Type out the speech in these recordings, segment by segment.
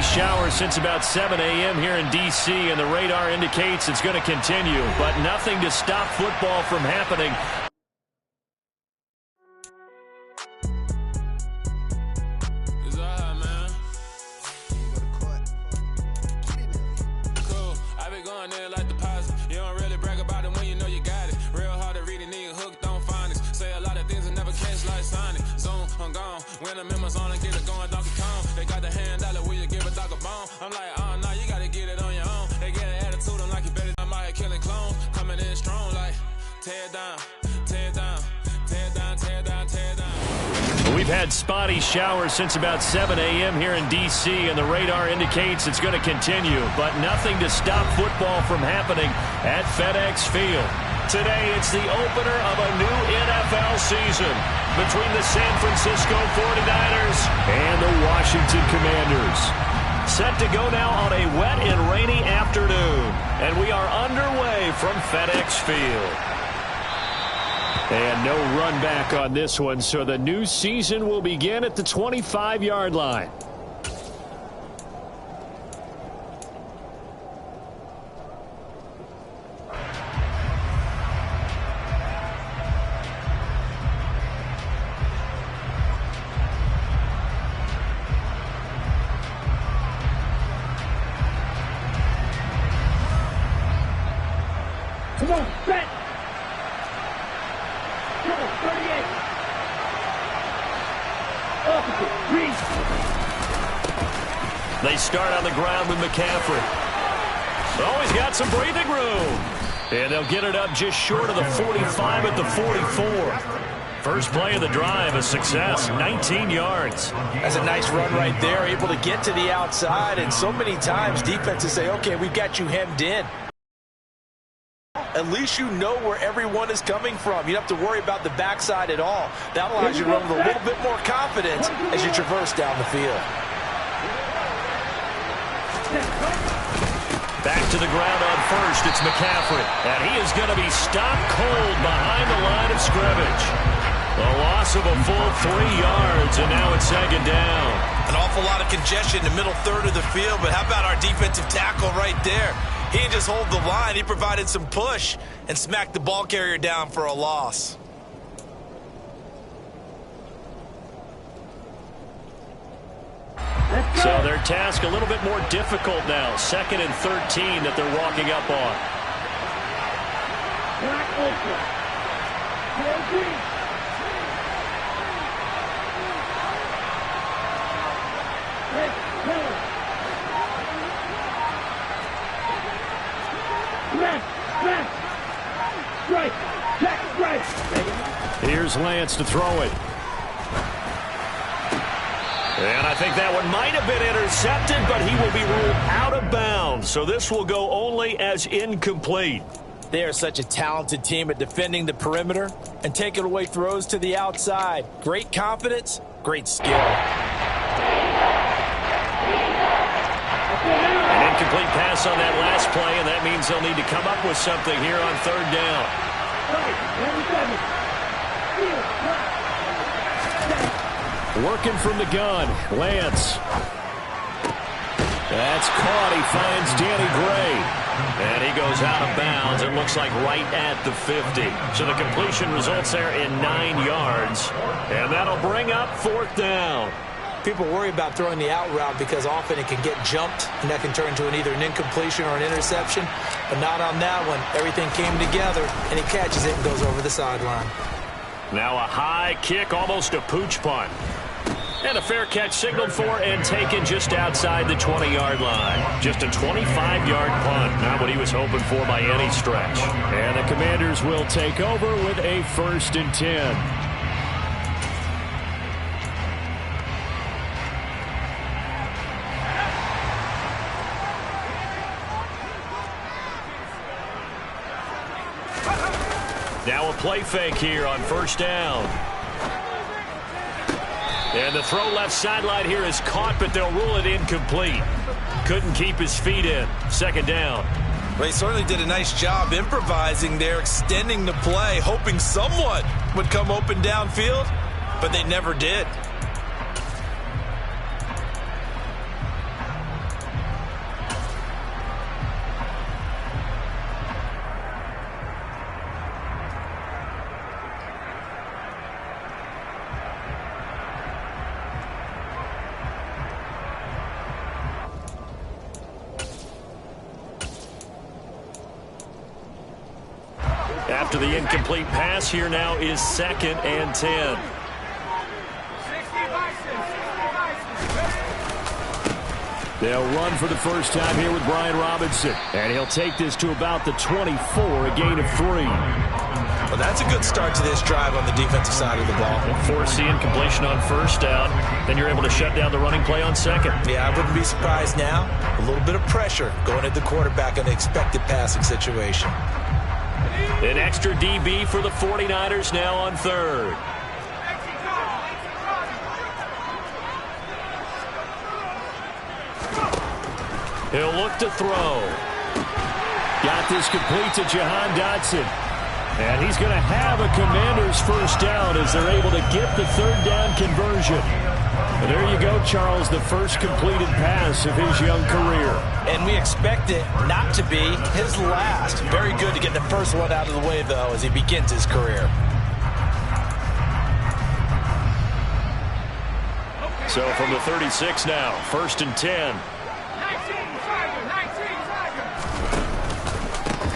spotty shower since about 7 a.m. here in D.C., and the radar indicates it's going to continue, but nothing to stop football from happening. When the members on and get it going, Donkey Kong. They got the hand dollar, will you give a dog a bone? I'm like, oh, no, you gotta get it on your own. They get an attitude, I'm like, you better than my killing clones. Coming in strong, like, tear down, tear down, tear down, tear down, tear down. We've had spotty showers since about 7 a.m. here in D.C., and the radar indicates it's going to continue, but nothing to stop football from happening at FedEx Field. Today, it's the opener of a new NFL season between the San Francisco 49ers and the Washington Commanders. Set to go now on a wet and rainy afternoon, and we are underway from FedEx Field. And no run back on this one, so the new season will begin at the 25-yard line. Come on, set! Come on, 38! Opposite, reach! They start on the ground with McCaffrey. Oh, he's got some breathing room. And they'll get it up just short of the 45 at the 44. First play of the drive, a success, 19 yards. That's a nice run right there, able to get to the outside, and so many times defenses say, okay, we've got you hemmed in. At least you know where everyone is coming from. You don't have to worry about the backside at all. That allows you to run with a little bit more confidence as you traverse down the field. Back to the ground on first, it's McCaffrey. And he is going to be stopped cold behind the line of scrimmage. A loss of a full 3 yards, and now it's second down. An awful lot of congestion in the middle third of the field, but how about our defensive tackle right there? He didn't just hold the line, he provided some push and smacked the ball carrier down for a loss. So their task a little bit more difficult now. 2nd and 13 that they're walking up on. Here's Lance to throw it. And I think that one might have been intercepted, but he will be ruled out of bounds. So this will go only as incomplete. They are such a talented team at defending the perimeter and taking away throws to the outside. Great confidence, great skill. An incomplete pass on that last play, and that means they'll need to come up with something here on third down. Working from the gun, Lance. That's caught. He finds Danny Gray. And he goes out of bounds. It looks like right at the 50. So the completion results there in 9 yards. And that'll bring up fourth down. People worry about throwing the out route because often it can get jumped, and that can turn into either an incompletion or an interception. But not on that one. Everything came together, and he catches it and goes over the sideline. Now a high kick, almost a pooch punt. And a fair catch signaled for and taken just outside the 20-yard line. Just a 25-yard punt. Not what he was hoping for by any stretch. And the Commanders will take over with a 1st and 10. Now a play fake here on first down. And the throw left sideline here is caught, but they'll rule it incomplete. Couldn't keep his feet in. Second down. They certainly did a nice job improvising there, extending the play, hoping someone would come open downfield, but they never did. After the incomplete pass, here now is 2nd and 10. They'll run for the first time here with Brian Robinson. And he'll take this to about the 24, a gain of 3. Well, that's a good start to this drive on the defensive side of the ball. Force the incompletion on first down. Then you're able to shut down the running play on 2nd. Yeah, I wouldn't be surprised now. A little bit of pressure going at the quarterback in an expected passing situation. An extra DB for the 49ers now on 3rd. He'll look to throw. Got this complete to Jahan Dotson. And he's going to have a Commander's first down as they're able to get the 3rd down conversion. And there you go, Charles, the first completed pass of his young career. And we expect it not to be his last. Very good to get the first one out of the way, though, as he begins his career. So from the 36 now, 1st and 10.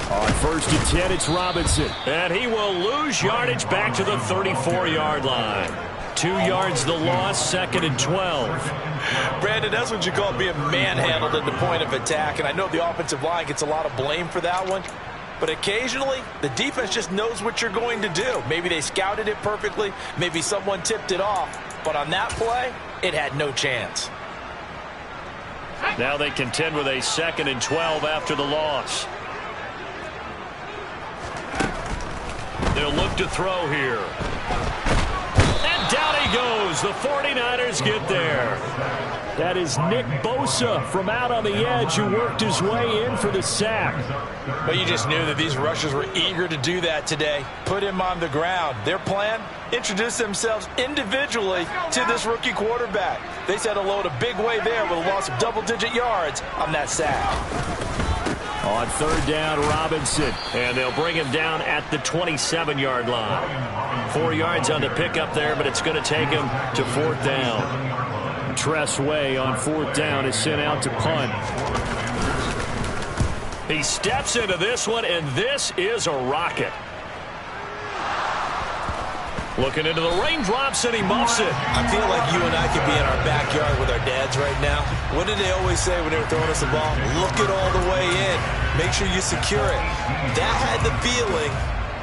On 1st and 10, it's Robinson. And he will lose yardage back to the 34-yard line. 2 yards the loss, 2nd and 12. Brandon, that's what you call being manhandled at the point of attack. And I know the offensive line gets a lot of blame for that one. But occasionally, the defense just knows what you're going to do. Maybe they scouted it perfectly. Maybe someone tipped it off. But on that play, it had no chance. Now they contend with a 2nd and 12 after the loss. They'll look to throw here. And down he goes. The 49ers get there. That is Nick Bosa from out on the edge who worked his way in for the sack. But you just knew that these rushers were eager to do that today. Put him on the ground. Their plan? Introduce themselves individually to this rookie quarterback. They set a load a big way there with a loss of double-digit yards on that sack. On 3rd down, Robinson. And they'll bring him down at the 27-yard line. 4 yards on the pickup there, but it's going to take him to 4th down. Tress Way on 4th down is sent out to punt. He steps into this one, and this is a rocket. Looking into the raindrops, and he muffs it. I feel like you and I could be in our backyard with our dads right now. What did they always say when they were throwing us the ball? Look it all the way in. Make sure you secure it. That had the feeling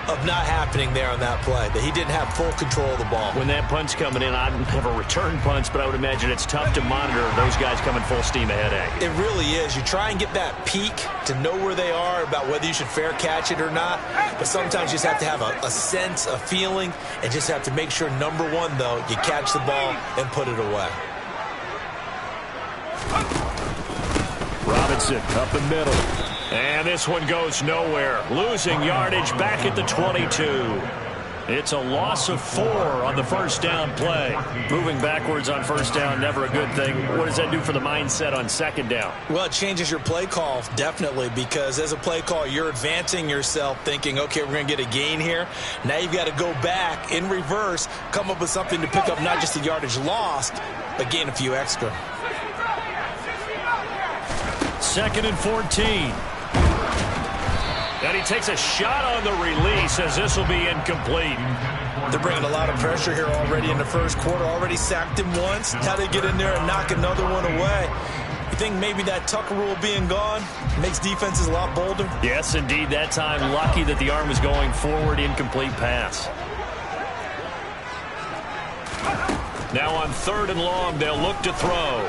of not happening there on that play, that he didn't have full control of the ball. When that punt's coming in, I don't have a return punch, but I would imagine it's tough to monitor those guys coming full steam ahead at you. It really is. You try and get that peek to know where they are, about whether you should fair catch it or not, but sometimes you just have to have a sense, a feeling, and just have to make sure, number one, though, you catch the ball and put it away. Robinson up the middle. And this one goes nowhere. Losing yardage back at the 22. It's a loss of 4 on the first down play. Moving backwards on first down, never a good thing. What does that do for the mindset on 2nd down? Well, it changes your play call, definitely, because as a play call, you're advancing yourself thinking, okay, we're going to get a gain here. Now you've got to go back in reverse, come up with something to pick up not just the yardage lost, but gain a few extra. 2nd and 14. And he takes a shot on the release as this will be incomplete. They're bringing a lot of pressure here already in the first quarter. Already sacked him once. How they get in there and knock another one away. You think maybe that Tucker rule being gone makes defenses a lot bolder? Yes, indeed. That time, lucky that the arm was going forward. Incomplete pass. Now on 3rd and long, they'll look to throw.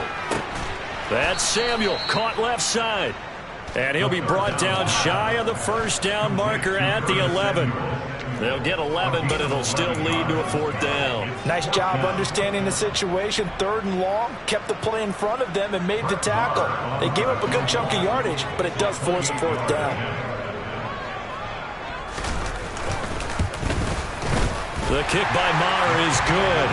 That's Samuel, caught left side. And he'll be brought down shy of the first down marker at the 11. They'll get 11, but it'll still lead to a 4th down. Nice job understanding the situation. 3rd and long, kept the play in front of them and made the tackle. They gave up a good chunk of yardage, but it does force a 4th down. The kick by Maher is good.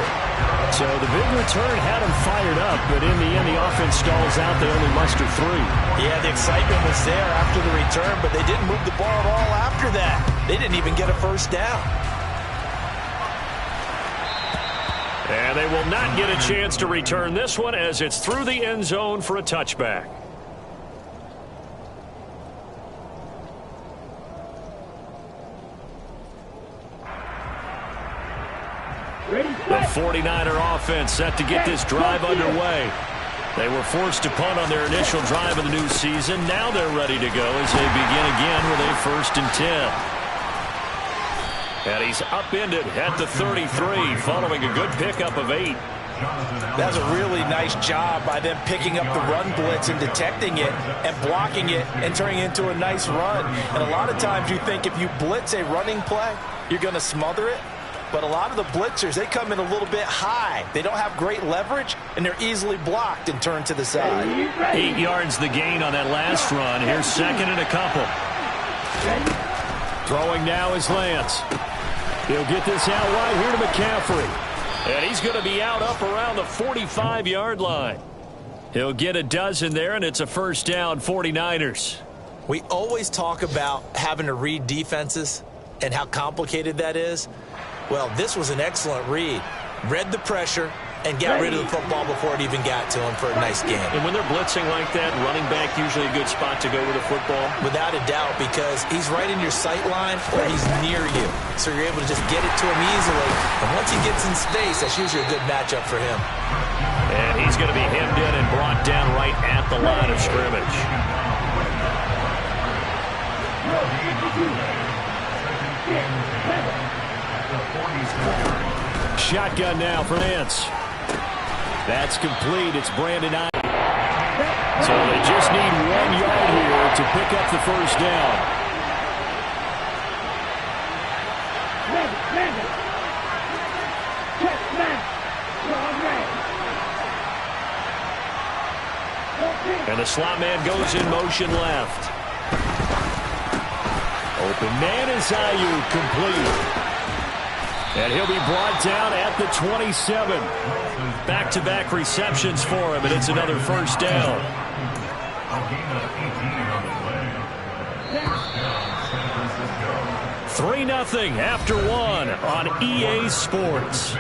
So the big return had him fired up, but in the end, the offense stalls out. They only muster 3. Yeah, the excitement was there after the return, but they didn't move the ball at all after that. They didn't even get a first down. And they will not get a chance to return this one as it's through the end zone for a touchback. 49er offense set to get this drive underway. They were forced to punt on their initial drive of the new season. Now they're ready to go as they begin again with a 1st and 10. And he's upended at the 33 following a good pickup of 8. That's a really nice job by them picking up the run blitz and detecting it and blocking it and turning it into a nice run. And a lot of times you think if you blitz a running play, you're going to smother it. But a lot of the blitzers, they come in a little bit high. They don't have great leverage, and they're easily blocked and turned to the side. 8 yards the gain on that last run. Here's 2nd and a couple. Throwing now is Lance. He'll get this out wide here to McCaffrey. And he's going to be out up around the 45-yard line. He'll get a dozen there, and it's a 1st down, 49ers. We always talk about having to read defenses and how complicated that is. Well, this was an excellent read. Read the pressure and got rid of the football before it even got to him for a nice game. And when they're blitzing like that, running back usually a good spot to go with the football? Without a doubt, because he's right in your sight line or he's near you. So you're able to just get it to him easily. And once he gets in space, that's usually a good matchup for him. And he's going to be hemmed in and brought down right at the line of scrimmage. Shotgun now for Lance. That's complete. It's Brandon. So they just need 1 yard here to pick up the 1st down. And the slot man goes in motion left. Open man is Ayuk, complete. And he'll be brought down at the 27. Back-to-back receptions for him, and it's another 1st down. 3-0 after 1 on EA Sports.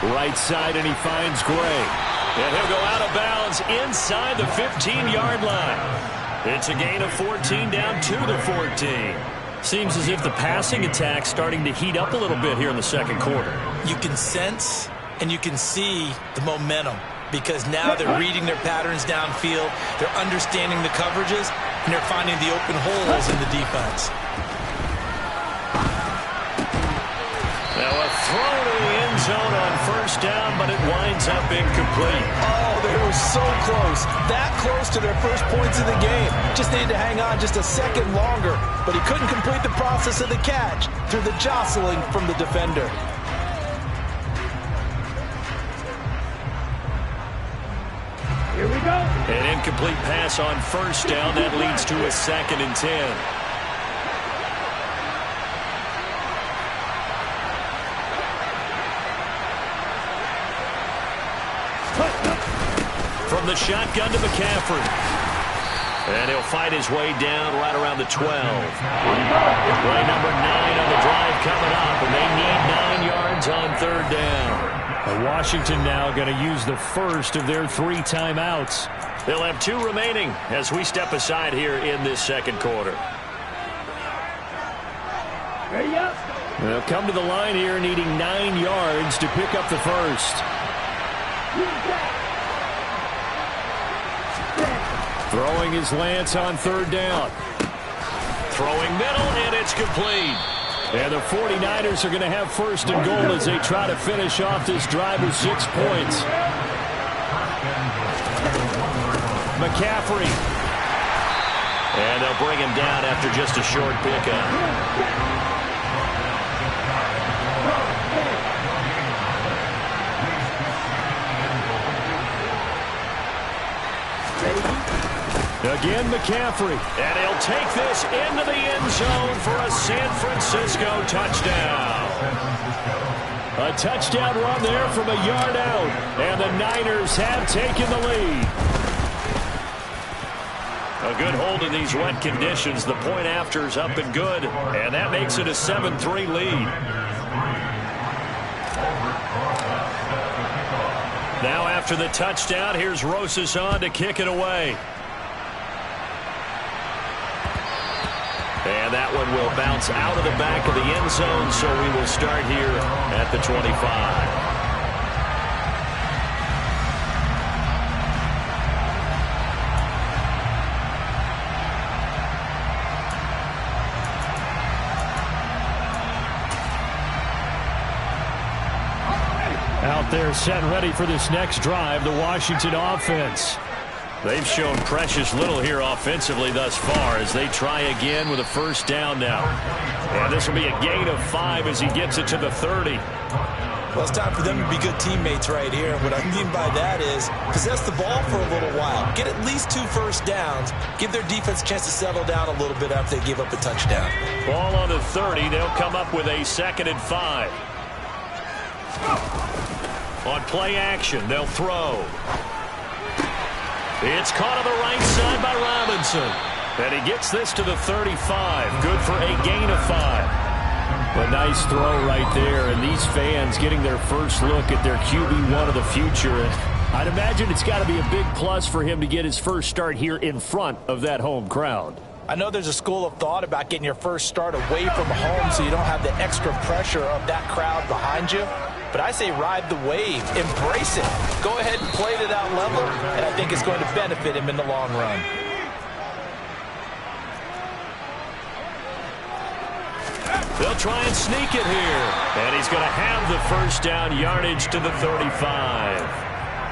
Right side, and he finds Gray. And he'll go out of bounds inside the 15-yard line. It's a gain of 14 down to the 14. Seems as if the passing attack's starting to heat up a little bit here in the 2nd quarter. You can sense and you can see the momentum because now they're reading their patterns downfield, they're understanding the coverages, and they're finding the open holes in the defense. Now a throw to the end zone on 1st down, but it winds up incomplete. Oh, they were so close. That close to their first points of the game. Just needed to hang on just a second longer, but he couldn't complete the process of the catch through the jostling from the defender. Here we go. An incomplete pass on 1st down. That leads to a 2nd and 10. From the shotgun to McCaffrey. And he'll fight his way down right around the 12. Play number 9 on the drive coming up, and they need 9 yards on 3rd down. Washington now going to use the first of their 3 timeouts. They'll have 2 remaining as we step aside here in this 2nd quarter. Ready up. They'll come to the line here needing 9 yards to pick up the first. Throwing is Lance on 3rd down. Throwing middle, and it's complete. And the 49ers are going to have 1st and goal as they try to finish off this drive with 6 points. McCaffrey. And they'll bring him down after just a short pickup. Again, McCaffrey. And he'll take this into the end zone for a San Francisco touchdown. A touchdown run there from a yard out. And the Niners have taken the lead. A good hold in these wet conditions. The point after is up and good. And that makes it a 7-3 lead. Now after the touchdown, here's Rosas on to kick it away. And that one will bounce out of the back of the end zone, so we will start here at the 25. Out there set and ready for this next drive, the Washington offense. They've shown precious little here offensively thus far as they try again with a first down now. And this will be a gain of 5 as he gets it to the 30. Well, it's time for them to be good teammates right here. What I mean by that is possess the ball for a little while. Get at least 2 first downs. Give their defense a chance to settle down a little bit after they give up a touchdown. Ball on the 30. They'll come up with a 2nd and 5. On play action, they'll throw. It's caught on the right side by Robinson. And he gets this to the 35. Good for a gain of 5. A nice throw right there. And these fans getting their first look at their QB1 of the future. And I'd imagine it's got to be a big plus for him to get his first start here in front of that home crowd. I know there's a school of thought about getting your first start away from home so you don't have the extra pressure of that crowd behind you. But I say ride the wave. Embrace it. Go ahead and play to that level, and I think it's going to benefit him in the long run. They'll try and sneak it here. And he's going to have the first down yardage to the 35.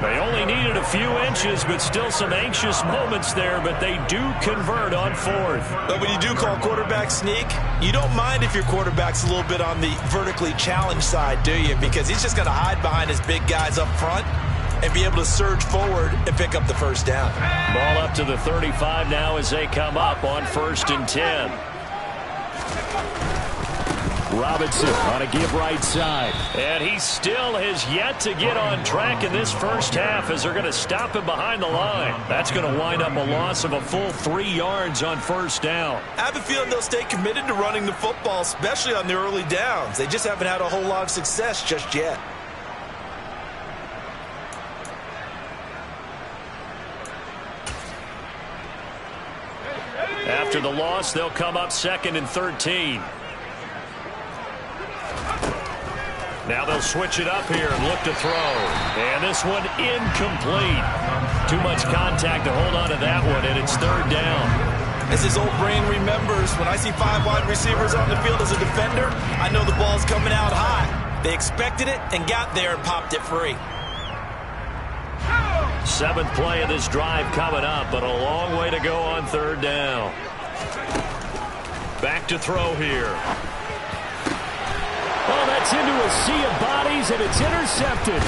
They only needed a few inches, but still some anxious moments there, but they do convert on 4th. But when you do call quarterback sneak, you don't mind if your quarterback's a little bit on the vertically challenged side, do you? Because he's just going to hide behind his big guys up front and be able to surge forward and pick up the first down. Ball up to the 35 now as they come up on 1st and 10. Robinson on a give right side. And he still has yet to get on track in this first half as they're going to stop him behind the line. That's going to wind up a loss of a full 3 yards on first down. I have a feeling they'll stay committed to running the football, especially on the early downs. They just haven't had a whole lot of success just yet. After the loss, they'll come up 2nd and 13. Now they'll switch it up here and look to throw. And this one incomplete. Too much contact to hold on to that one, and it's 3rd down. As his old brain remembers, when I see 5 wide receivers on the field as a defender, I know the ball's coming out high. They expected it and got there and popped it free. 7th play of this drive coming up, but a long way to go on 3rd down. Back to throw here. Oh, that's into a sea of bodies, and it's intercepted.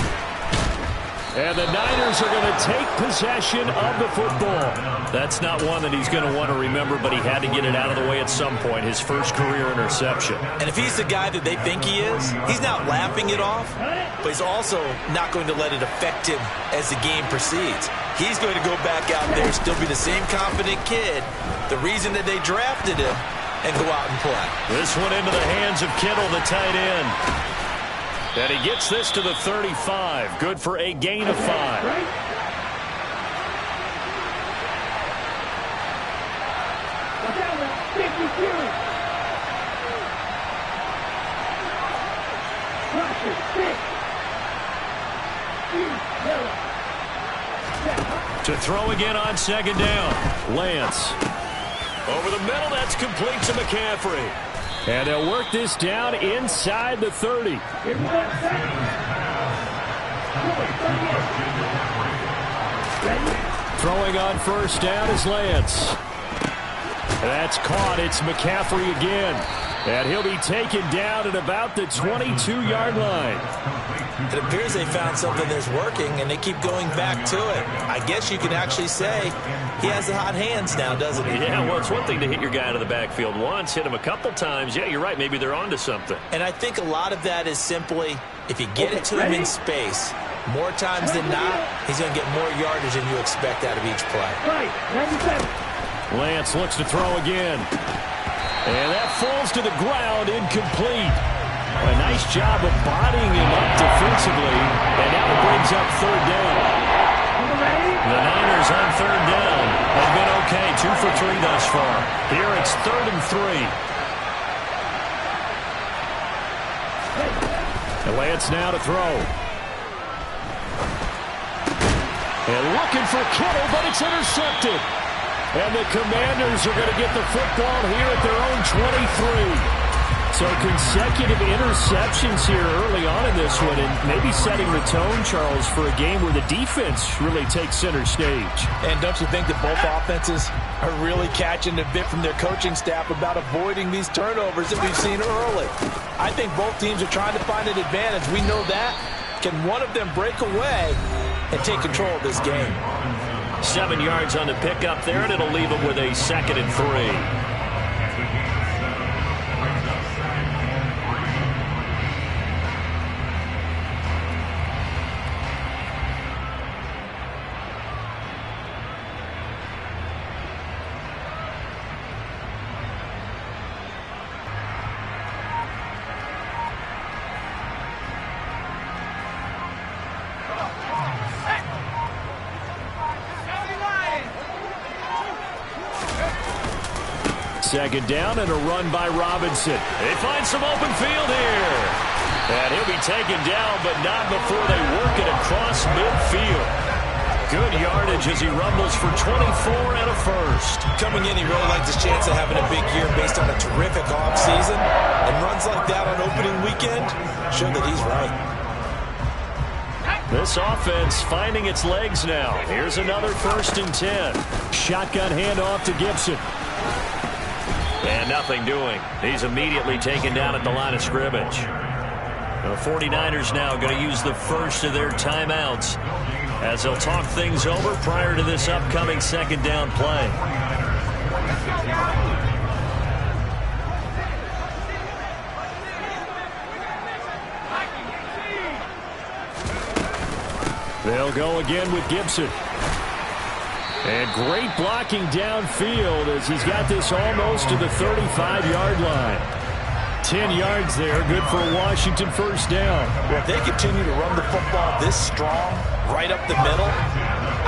And the Niners are going to take possession of the football. That's not one that he's going to want to remember, but he had to get it out of the way at some point, his first career interception. And if he's the guy that they think he is, he's not laughing it off, but he's also not going to let it affect him as the game proceeds. He's going to go back out there, still be the same confident kid, the reason that they drafted him, and go out and play. This one into the hands of Kittle, the tight end. And he gets this to the 35. Good for a gain of 5. To throw again on 2nd down. Lance. Over the middle, that's complete to McCaffrey. And they'll work this down inside the 30. Throwing on first down is Lance. That's caught. It's McCaffrey again. And he'll be taken down at about the 22-yard line. It appears they found something that's working, and they keep going back to it. I guess you could actually say he has the hot hands now, doesn't he? Yeah, well, it's one thing to hit your guy out of the backfield once, hit him a couple times. Yeah, you're right. Maybe they're onto something. And I think a lot of that is simply if you get it to him in space, more times than not, he's going to get more yardage than you expect out of each play. Right, 97. Lance looks to throw again. And that falls to the ground, incomplete. A nice job of bodying him up defensively. And now it brings up third down. The Niners on third down have been okay, 2 for 3 thus far. Here it's 3rd and 3. And Lance now to throw. And looking for Kittle, but it's intercepted. And the Commanders are going to get the football here at their own 23. So consecutive interceptions here early on in this one, and maybe setting the tone, Charles, for a game where the defense really takes center stage. And don't you think that both offenses are really catching a bit from their coaching staff about avoiding these turnovers that we've seen early? I think both teams are trying to find an advantage. We know that. Can one of them break away and take control of this game? 7 yards on the pickup there, and it'll leave them with a 2nd and 3. Second down and a run by Robinson. They find some open field here. And he'll be taken down, but not before they work it across midfield. Good yardage as he rumbles for 24 and a first. Coming in, he really liked his chance of having a big year based on a terrific offseason. And runs like that on opening weekend show that he's right. This offense finding its legs now. Here's another 1st and 10. Shotgun handoff to Gibson. And nothing doing. He's immediately taken down at the line of scrimmage. The 49ers now going to use the first of their timeouts as they'll talk things over prior to this upcoming 2nd down play. They'll go again with Gibson. And great blocking downfield as he's got this almost to the 35-yard line. 10 yards there, good for a Washington 1st down. Well, if they continue to run the football this strong, right up the middle,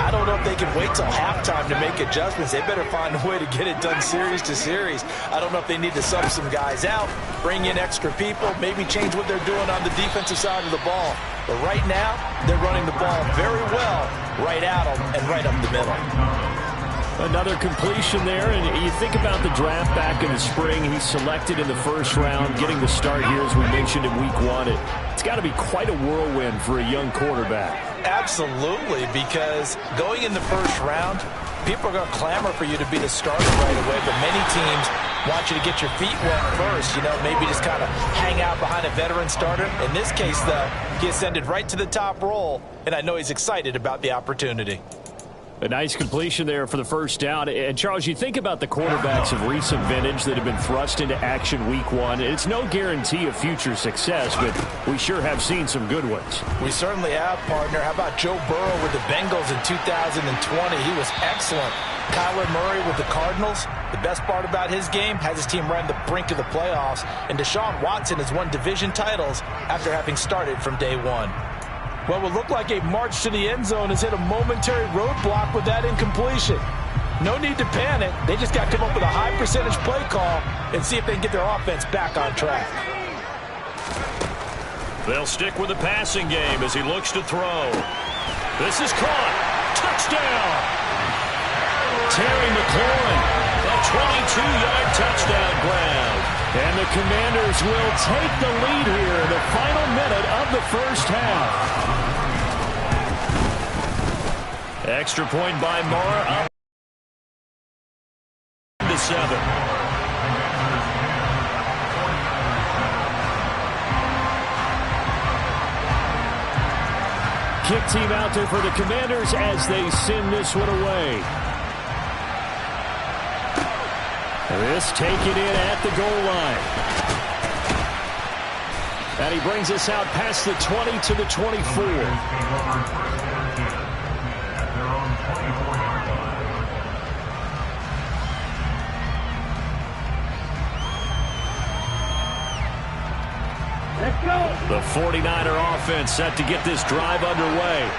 I don't know if they can wait till halftime to make adjustments. They better find a way to get it done series to series. I don't know if they need to sub some guys out, bring in extra people, maybe change what they're doing on the defensive side of the ball. But right now, they're running the ball very well right at them and right up the middle. Another completion there, and you think about the draft back in the spring. He's selected in the 1st round, getting the start here, as we mentioned in week 1. It's got to be quite a whirlwind for a young quarterback. Absolutely, because going in the 1st round, people are going to clamor for you to be the starter right away, but many teams want you to get your feet wet first, maybe just kind of hang out behind a veteran starter. In this case, though, he ascended right to the top role, and I know he's excited about the opportunity. A nice completion there for the 1st down. And, Charles, you think about the quarterbacks of recent vintage that have been thrust into action week 1. It's no guarantee of future success, but we sure have seen some good ones. We certainly have, partner. How about Joe Burrow with the Bengals in 2020? He was excellent. Kyler Murray with the Cardinals. The best part about his game has his team right on the brink of the playoffs. And Deshaun Watson has won division titles after having started from day 1. Well, it would look like a march to the end zone has hit a momentary roadblock with that incompletion. No need to panic. They just got to come up with a high percentage play call and see if they can get their offense back on track. They'll stick with the passing game as he looks to throw. This is caught. Touchdown. Terry McLaurin, a 22-yard touchdown grab. And the Commanders will take the lead here in the final minute of the 1st half. Extra point by Mara, up to 7. Kick team out there for the Commanders as they send this one away. This taken in at the goal line. And he brings us out past the 20 to the 24. Let's go. The 49er offense set to get this drive underway.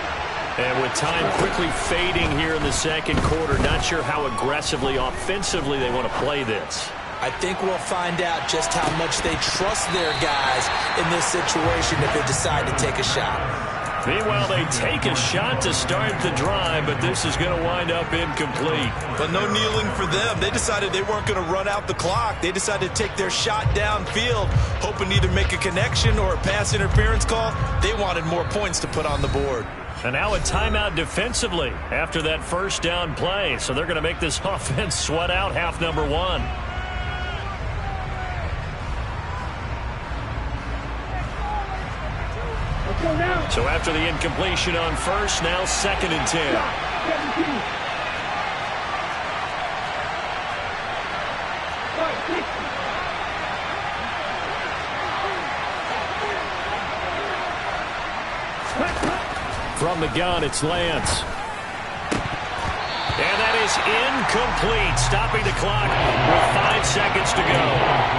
And with time quickly fading here in the second quarter, not sure how aggressively, offensively they want to play this. I think we'll find out just how much they trust their guys in this situation if they decide to take a shot. Meanwhile, they take a shot to start the drive, but this is going to wind up incomplete. But no kneeling for them. They decided they weren't going to run out the clock. They decided to take their shot downfield, hoping to either make a connection or a pass interference call. They wanted more points to put on the board. And now a timeout defensively after that first down play. So they're going to make this offense sweat out half number one. So after the incompletion on first, now 2nd and 10. From the gun, it's Lance. And that is incomplete, stopping the clock with 5 seconds to go.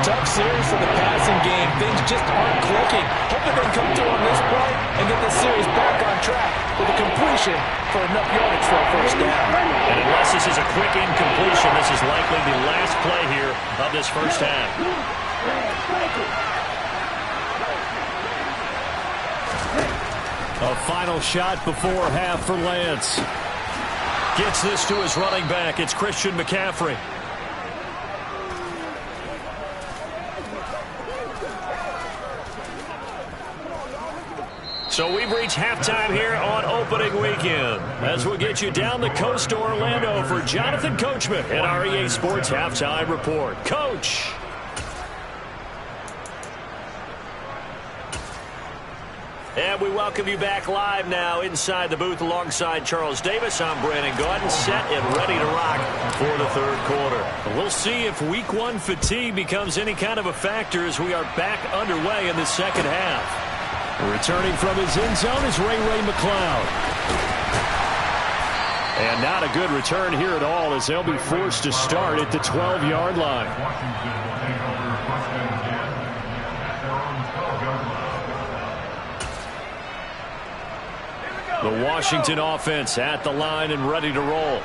Tough series for the passing game. Things just aren't clicking. Hoping they can come through on this play and get this series back on track with a completion for enough yardage for a first down. And unless this is a quick incompletion, this is likely the last play here of this first half. A final shot before half for Lance. Gets this to his running back. It's Christian McCaffrey. So we've reached halftime here on opening weekend. As we'll get you down the coast to Orlando for Jonathan Coachman at our EA Sports Halftime Report. Coach. And we welcome you back live now inside the booth alongside Charles Davis. I'm Brandon Gaudin, set and ready to rock for the third quarter. We'll see if week one fatigue becomes any kind of a factor as we are back underway in the second half. Returning from his end zone is Ray McCloud. And not a good return here at all as they'll be forced to start at the 12-yard line. The Washington offense at the line and ready to roll.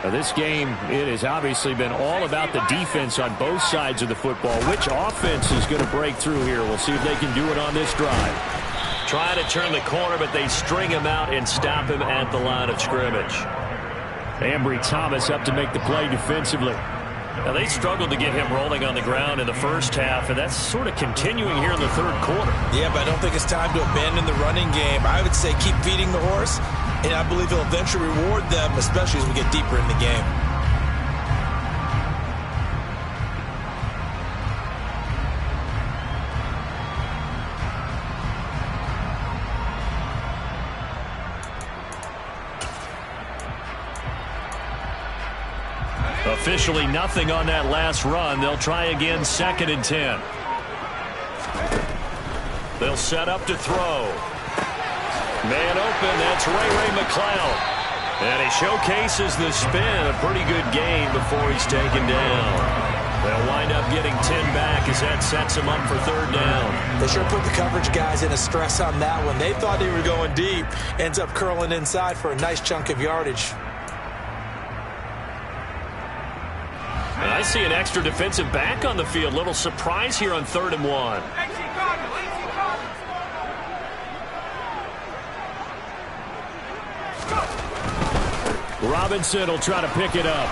Now this game, it has obviously been all about the defense on both sides of the football. Which offense is going to break through here? We'll see if they can do it on this drive. Trying to turn the corner, but they string him out and stop him at the line of scrimmage. Ambry Thomas up to make the play defensively. Now they struggled to get him rolling on the ground in the first half, and that's sort of continuing here in the third quarter. Yeah, but I don't think it's time to abandon the running game. I would say keep feeding the horse, and I believe he'll eventually reward them, especially as we get deeper in the game. Officially nothing on that last run. They'll try again, 2nd and 10. They'll set up to throw. Man open, that's Ray McCloud. And he showcases the spin. A pretty good gain before he's taken down. They'll wind up getting 10 back as that sets him up for third down. They sure put the coverage guys in a stress on that one. They thought they were going deep. Ends up curling inside for a nice chunk of yardage. And I see an extra defensive back on the field. Little surprise here on 3rd and 1. Robinson will try to pick it up.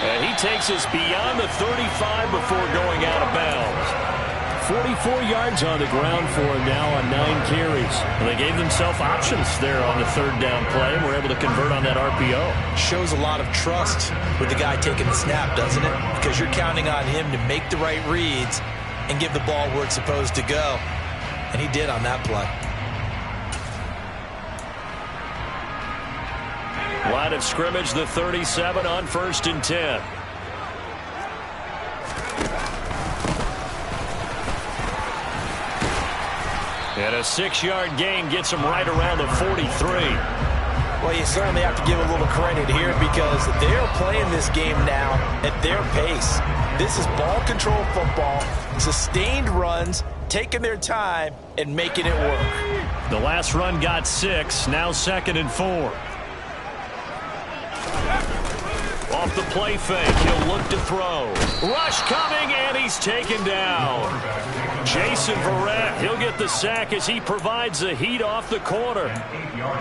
And he takes us beyond the 35 before going out of bounds. 44 yards on the ground for him now on 9 carries. And they gave themselves options there on the 3rd down play and were able to convert on that RPO. Shows a lot of trust with the guy taking the snap, doesn't it? Because you're counting on him to make the right reads and give the ball where it's supposed to go. And he did on that play. Line of scrimmage, the 37 on 1st and 10. And a 6-yard gain gets him right around the 43. Well, you certainly have to give a little credit here because they're playing this game now at their pace. This is ball control football, sustained runs, taking their time and making it work. The last run got 6, now 2nd and 4. Off the play fake, he'll look to throw. Rush coming, and he's taken down. Jason Verrett, he'll get the sack as he provides the heat off the corner.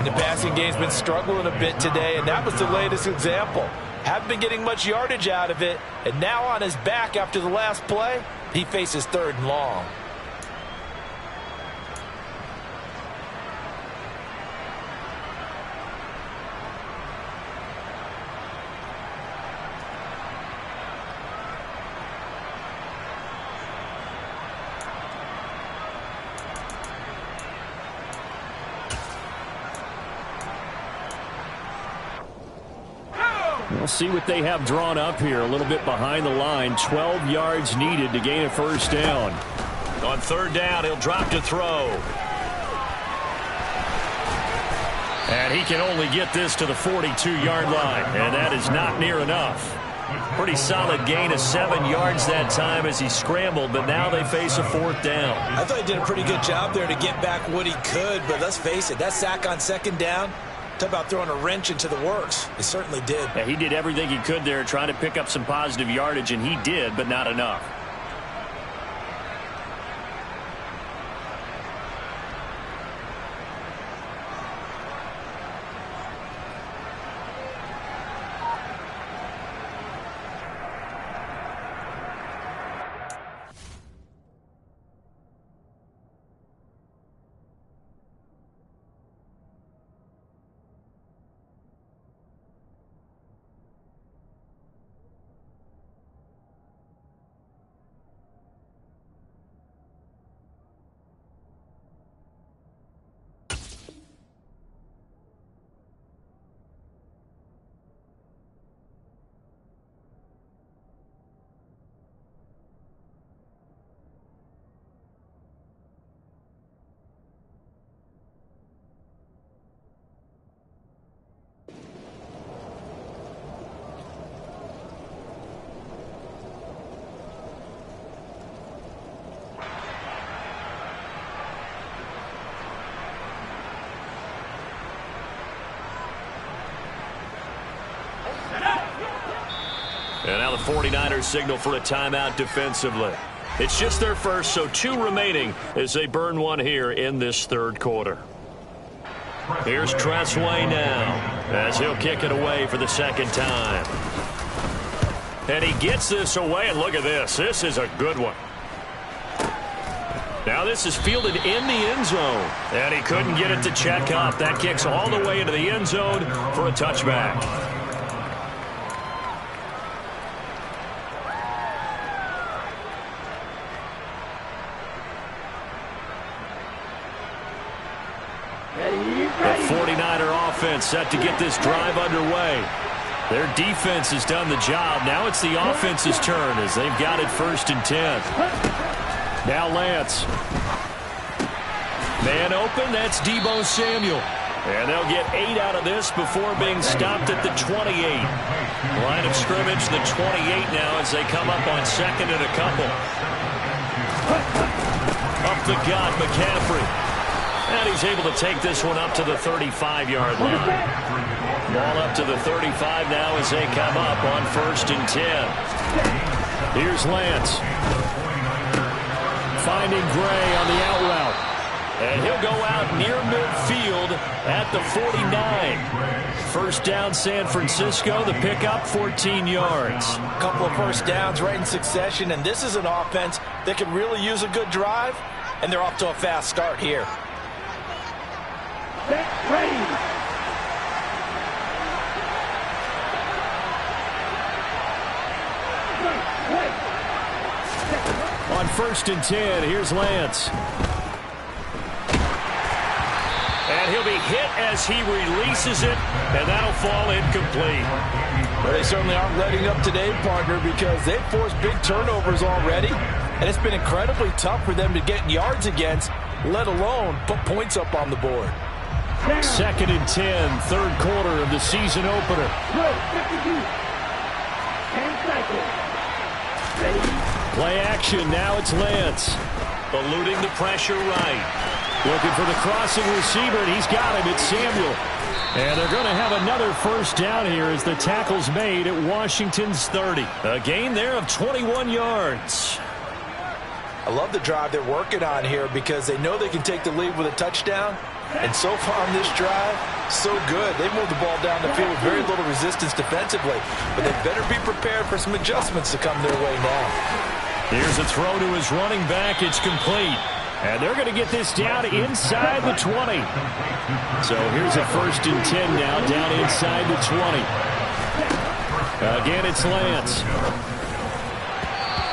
The passing game's been struggling a bit today, and that was the latest example. Haven't been getting much yardage out of it, and now on his back after the last play, he faces 3rd and long. We'll see what they have drawn up here. A little bit behind the line. 12 yards needed to gain a 1st down. On 3rd down, he'll drop to throw. And he can only get this to the 42-yard line. And that is not near enough. Pretty solid gain of 7 yards that time as he scrambled, but now they face a 4th down. I thought he did a pretty good job there to get back what he could, but let's face it, that sack on 2nd down, talk about throwing a wrench into the works. He certainly did. Yeah, he did everything he could there trying to pick up some positive yardage, and he did, but not enough. And now the 49ers signal for a timeout defensively. It's just their first, so 2 remaining as they burn one here in this 3rd quarter. Here's Tressway now as he'll kick it away for the 2nd time. And he gets this away, and look at this. This is a good one. Now this is fielded in the end zone, and he couldn't get it to check up. That kicks all the way into the end zone for a touchback. The 49er offense set to get this drive underway. Their defense has done the job. Now it's the offense's turn as they've got it 1st and 10. Now Lance. Man open, that's Deebo Samuel. And they'll get 8 out of this before being stopped at the 28. Line of scrimmage, the 28 now as they come up on 2nd and a couple. Up the gut, McCaffrey. And he's able to take this one up to the 35-yard line. Ball up to the 35 now as they come up on 1st and 10. Here's Lance. Finding Gray on the out route. And he'll go out near midfield at the 49. 1st down San Francisco. The pickup, 14 yards. A couple of 1st downs right in succession, and this is an offense that can really use a good drive, and they're off to a fast start here. Ready. On 1st and 10, here's Lance. And he'll be hit as he releases it, and that'll fall incomplete. Well, they certainly aren't letting up today, partner, because they've forced big turnovers already, and it's been incredibly tough for them to get yards against, let alone put points up on the board. 2nd and 10, third quarter of the season opener. Play action, now it's Lance. Eluding the pressure right. Looking for the crossing receiver, and he's got him. It's Samuel. And they're going to have another first down here as the tackle's made at Washington's 30. A gain there of 21 yards. I love the drive they're working on here because they know they can take the lead with a touchdown. And so far on this drive, so good. They moved the ball down the field with very little resistance defensively. But they better be prepared for some adjustments to come their way now. Here's a throw to his running back. It's complete. And they're going to get this down inside the 20. So here's a 1st and 10 now, down inside the 20. Again, it's Lance.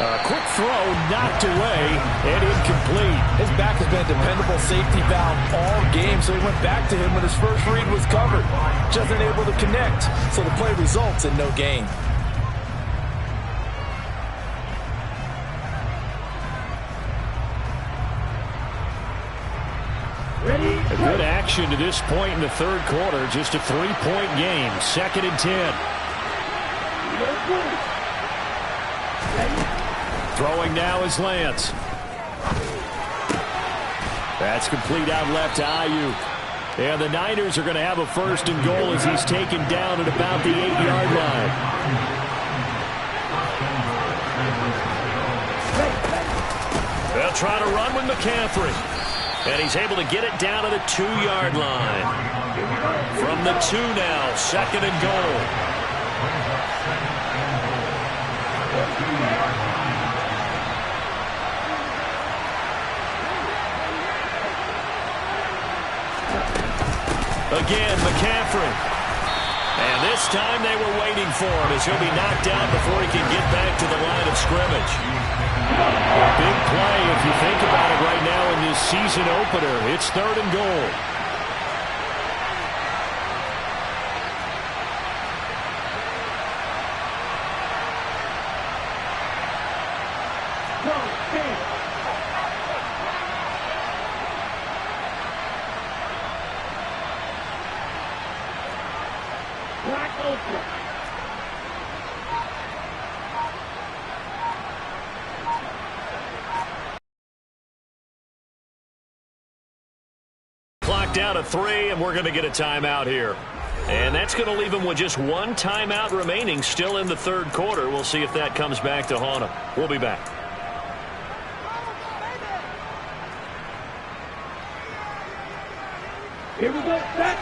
A quick throw knocked away and incomplete. His back has been a dependable safety valve all game, so he went back to him when his first read was covered. Just unable to connect, so the play results in no gain. A good action to this point in the third quarter. Just a 3-point game. 2nd and 10. Throwing now is Lance. That's complete out left to Ayuk. And the Niners are going to have a 1st and goal as he's taken down at about the 8-yard line. They'll try to run with McCaffrey. And he's able to get it down to the 2-yard line. From the 2 now, 2nd and goal. Again, McCaffrey. And this time they were waiting for him as he'll be knocked down before he can get back to the line of scrimmage. A big play if you think about it right now in this season opener. It's 3rd and goal. Clock down to 3, and we're going to get a timeout here. And that's going to leave him with just 1 timeout remaining still in the third quarter. We'll see if that comes back to haunt him. We'll be back. Here we go, set.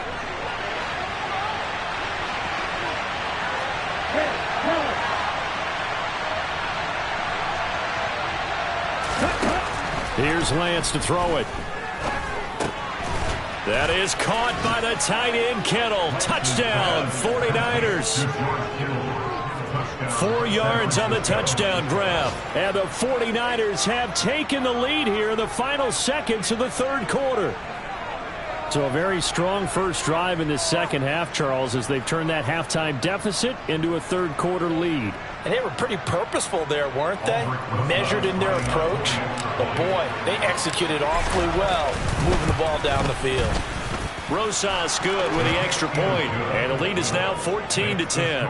Here's Lance to throw it. That is caught by the tight end, Kittle. Touchdown, 49ers. 4 yards on the touchdown grab. And the 49ers have taken the lead here in the final seconds of the third quarter. So a very strong first drive in this second half, Charles, as they've turned that halftime deficit into a third quarter lead. And they were pretty purposeful there, weren't they? Measured in their approach. But boy, they executed awfully well, moving the ball down the field. Rosas good with the extra point, and the lead is now 14-10.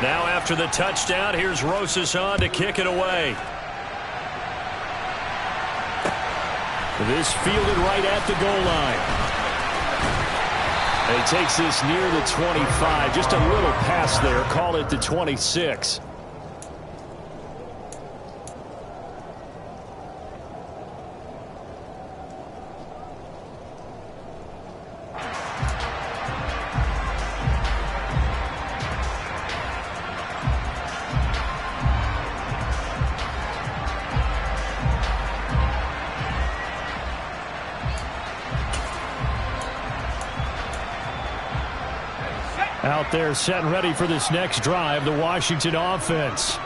Now after the touchdown, here's Rosas on to kick it away. This fielded right at the goal line. And he takes this near the 25. Just a little pass there. Call it the 26. Out there set and ready for this next drive, the Washington offense.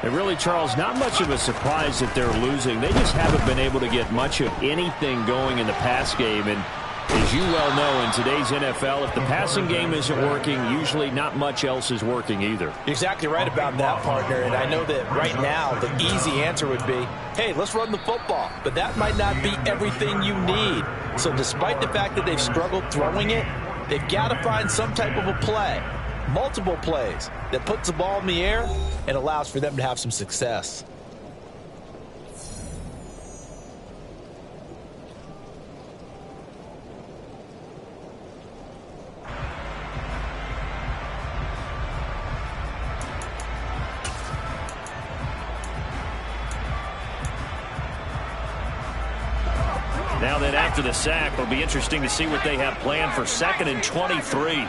And really, Charles, not much of a surprise that they're losing. They just haven't been able to get much of anything going in the pass game. And as you well know, in today's NFL, if the passing game isn't working, usually not much else is working either. You're exactly right about that, partner. And I know that right now the easy answer would be, hey, let's run the football. But that might not be everything you need. So despite the fact that they've struggled throwing it, they've got to find some type of a play, multiple plays, that puts the ball in the air and allows for them to have some success. Now then, after the sack, it'll be interesting to see what they have planned for 2nd and 23.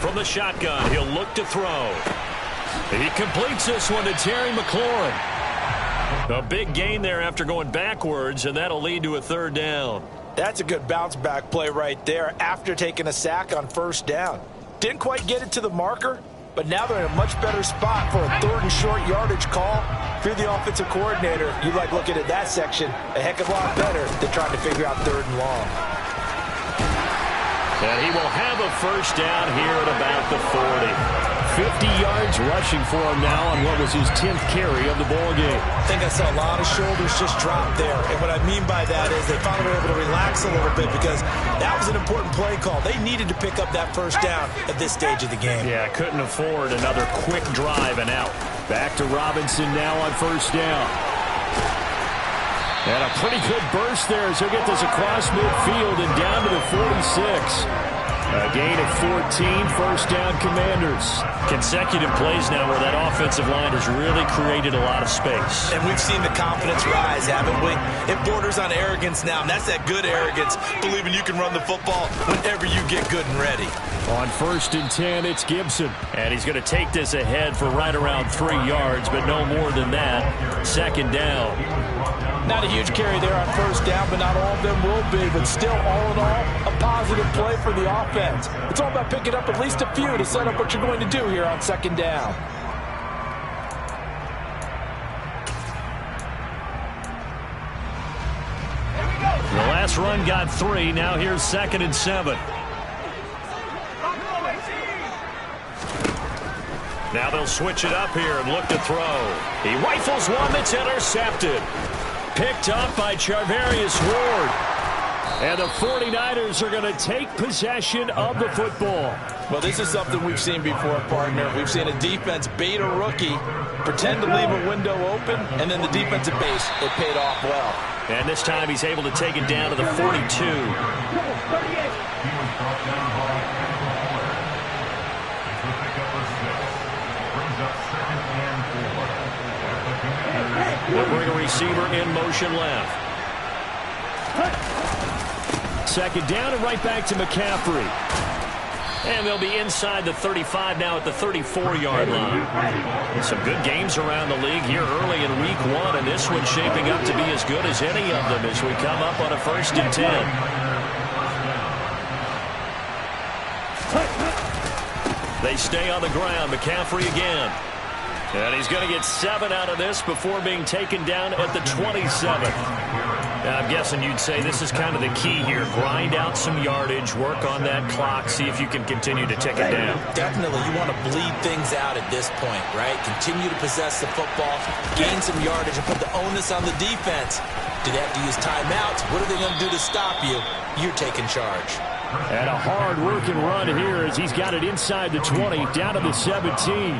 From the shotgun, he'll look to throw. He completes this one to Terry McLaurin. A big gain there after going backwards, and that'll lead to a 3rd down. That's a good bounce-back play right there after taking a sack on 1st down. Didn't quite get it to the marker, but now they're in a much better spot for a 3rd and short yardage call. If you're the offensive coordinator, you like looking at that section a heck of a lot better than trying to figure out 3rd and long. And he will have a 1st down here at about the 40. 50 yards rushing for him now on what was his 10th carry of the ball game. I think I saw a lot of shoulders just drop there. And what I mean by that is they finally were able to relax a little bit because that was an important play call. They needed to pick up that 1st down at this stage of the game. Yeah, couldn't afford another quick drive and out. Back to Robinson now on 1st down. And a pretty good burst there as he'll get this across midfield and down to the 46. A gain of 14, 1st down Commanders. Consecutive plays now where that offensive line has really created a lot of space. And we've seen the confidence rise, haven't we? It borders on arrogance now, and that's that good arrogance, believing you can run the football whenever you get good and ready. On 1st and 10, it's Gibson. And he's going to take this ahead for right around 3 yards, but no more than that. 2nd down. Not a huge carry there on 1st down, but not all of them will be. But still, all in all, a positive play for the offense. It's all about picking up at least a few to set up what you're going to do here on 2nd down. The last run got 3. Now here's 2nd and 7. Now they'll switch it up here and look to throw. He rifles one that's intercepted. Picked up by Charvarius Ward. And the 49ers are going to take possession of the football. Well, this is something we've seen before, partner. We've seen a defense bait a rookie, pretend to leave a window open, and then the defensive base, it paid off well. And this time he's able to take it down to the 42. They'll bring a receiver in motion left. 2nd down and right back to McCaffrey. And they'll be inside the 35 now at the 34-yard line. Some good games around the league here early in week 1, and this one's shaping up to be as good as any of them as we come up on a 1st and 10. They stay on the ground. McCaffrey again. And he's going to get 7 out of this before being taken down at the 27. Now, I'm guessing you'd say this is kind of the key here. Grind out some yardage, work on that clock, see if you can continue to tick it down. Definitely. You want to bleed things out at this point, right? Continue to possess the football, gain some yardage, and put the onus on the defense. Do they have to use timeouts? What are they going to do to stop you? You're taking charge. And a hard-working run here as he's got it inside the 20, down to the 17.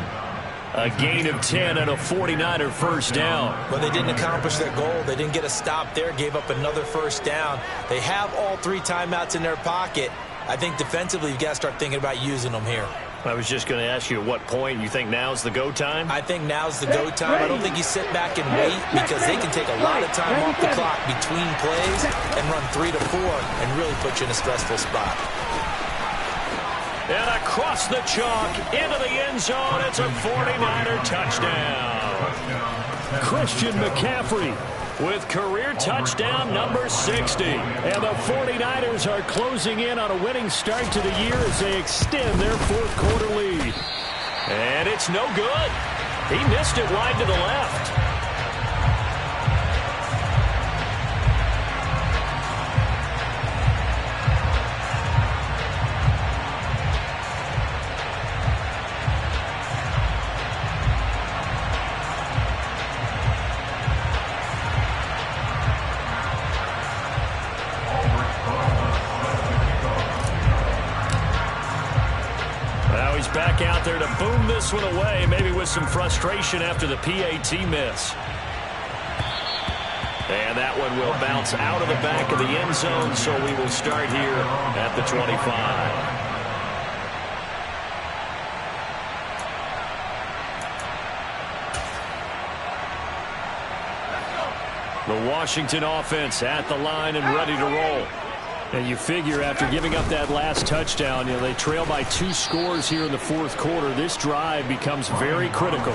A gain of 10 and a 49er 1st down. Well, they didn't accomplish their goal. They didn't get a stop there, gave up another 1st down. They have all 3 timeouts in their pocket. I think defensively, you've got to start thinking about using them here. I was just going to ask you at what point you think now's the go time? I think now's the go time. I don't think you sit back and wait because they can take a lot of time off the clock between plays and run 3 to 4 and really put you in a stressful spot. And across the chalk, into the end zone, it's a 49er touchdown. Christian McCaffrey with career touchdown number 60. And the 49ers are closing in on a winning start to the year as they extend their fourth quarter lead. And it's no good. He missed it wide to the left. Back out there to boom this one away, maybe with some frustration after the PAT miss. And that one will bounce out of the back of the end zone, so we will start here at the 25. The Washington offense at the line and ready to roll. And you figure after giving up that last touchdown, they trail by 2 scores here in the fourth quarter. This drive becomes very critical.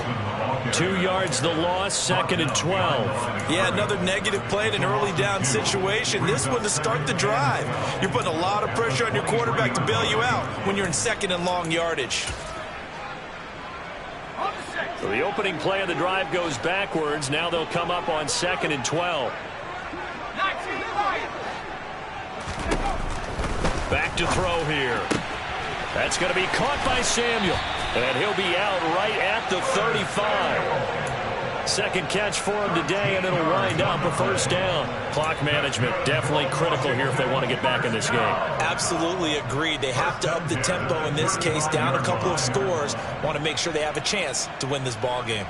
2 yards the loss, 2nd and 12. Yeah, another negative play in an early down situation. This one to start the drive. You're putting a lot of pressure on your quarterback to bail you out when you're in 2nd and long yardage. So the opening play of the drive goes backwards. Now they'll come up on 2nd and 12. Back to throw here. That's going to be caught by Samuel. And he'll be out right at the 35. Second catch for him today, and it'll wind up a first down. Clock management definitely critical here if they want to get back in this game. Absolutely agreed. They have to up the tempo in this case, down a couple of scores. Want to make sure they have a chance to win this ball game.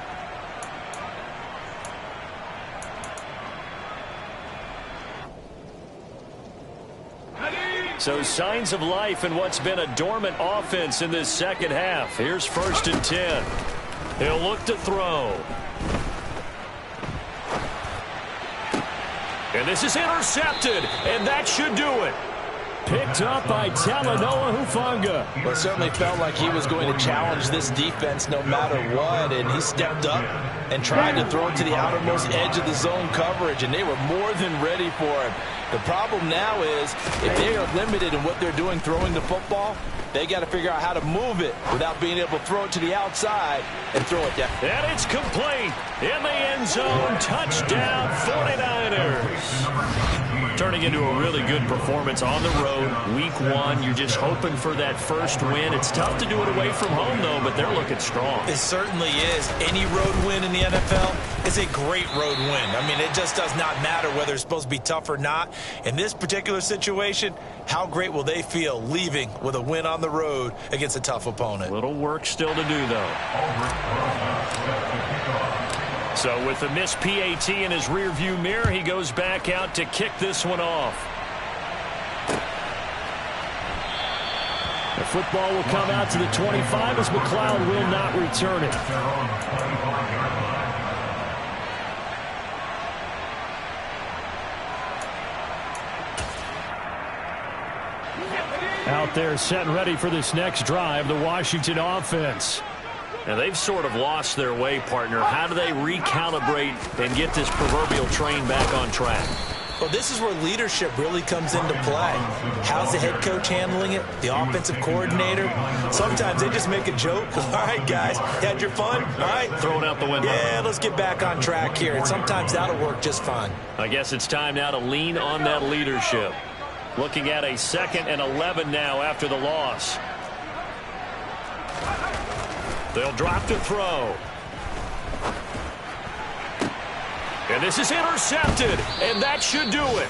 So signs of life in what's been a dormant offense in this second half. Here's 1st and 10. He'll look to throw. And this is intercepted, and that should do it. Picked up by Talanoa Hufanga. Well, it certainly felt like he was going to challenge this defense no matter what, and he stepped up and tried to throw it to the outermost edge of the zone coverage, and they were more than ready for him. The problem now is if they are limited in what they're doing throwing the football, they got to figure out how to move it without being able to throw it to the outside and throw it down. And it's complete in the end zone. Touchdown 49ers. Turning into a really good performance on the road. Week 1, you're just hoping for that first win. It's tough to do it away from home, though, but they're looking strong. It certainly is. Any road win in the NFL is a great road win. I mean, it just does not matter whether it's supposed to be tough or not. In this particular situation, how great will they feel leaving with a win on the road against a tough opponent? Little work still to do, though. So with the missed PAT in his rearview mirror, he goes back out to kick this one off. The football will come out to the 25 as McLeod will not return it. Out there set and ready for this next drive, the Washington offense. And they've sort of lost their way, partner. How do they recalibrate and get this proverbial train back on track? Well, this is where leadership really comes into play. How's the head coach handling it? The offensive coordinator? Sometimes they just make a joke. All right, guys, had your fun? All right. Throw it out the window. Yeah, let's get back on track here. And sometimes that'll work just fine. I guess it's time now to lean on that leadership. Looking at a 2nd and 11 now after the loss. They'll drop to throw. And this is intercepted, and that should do it.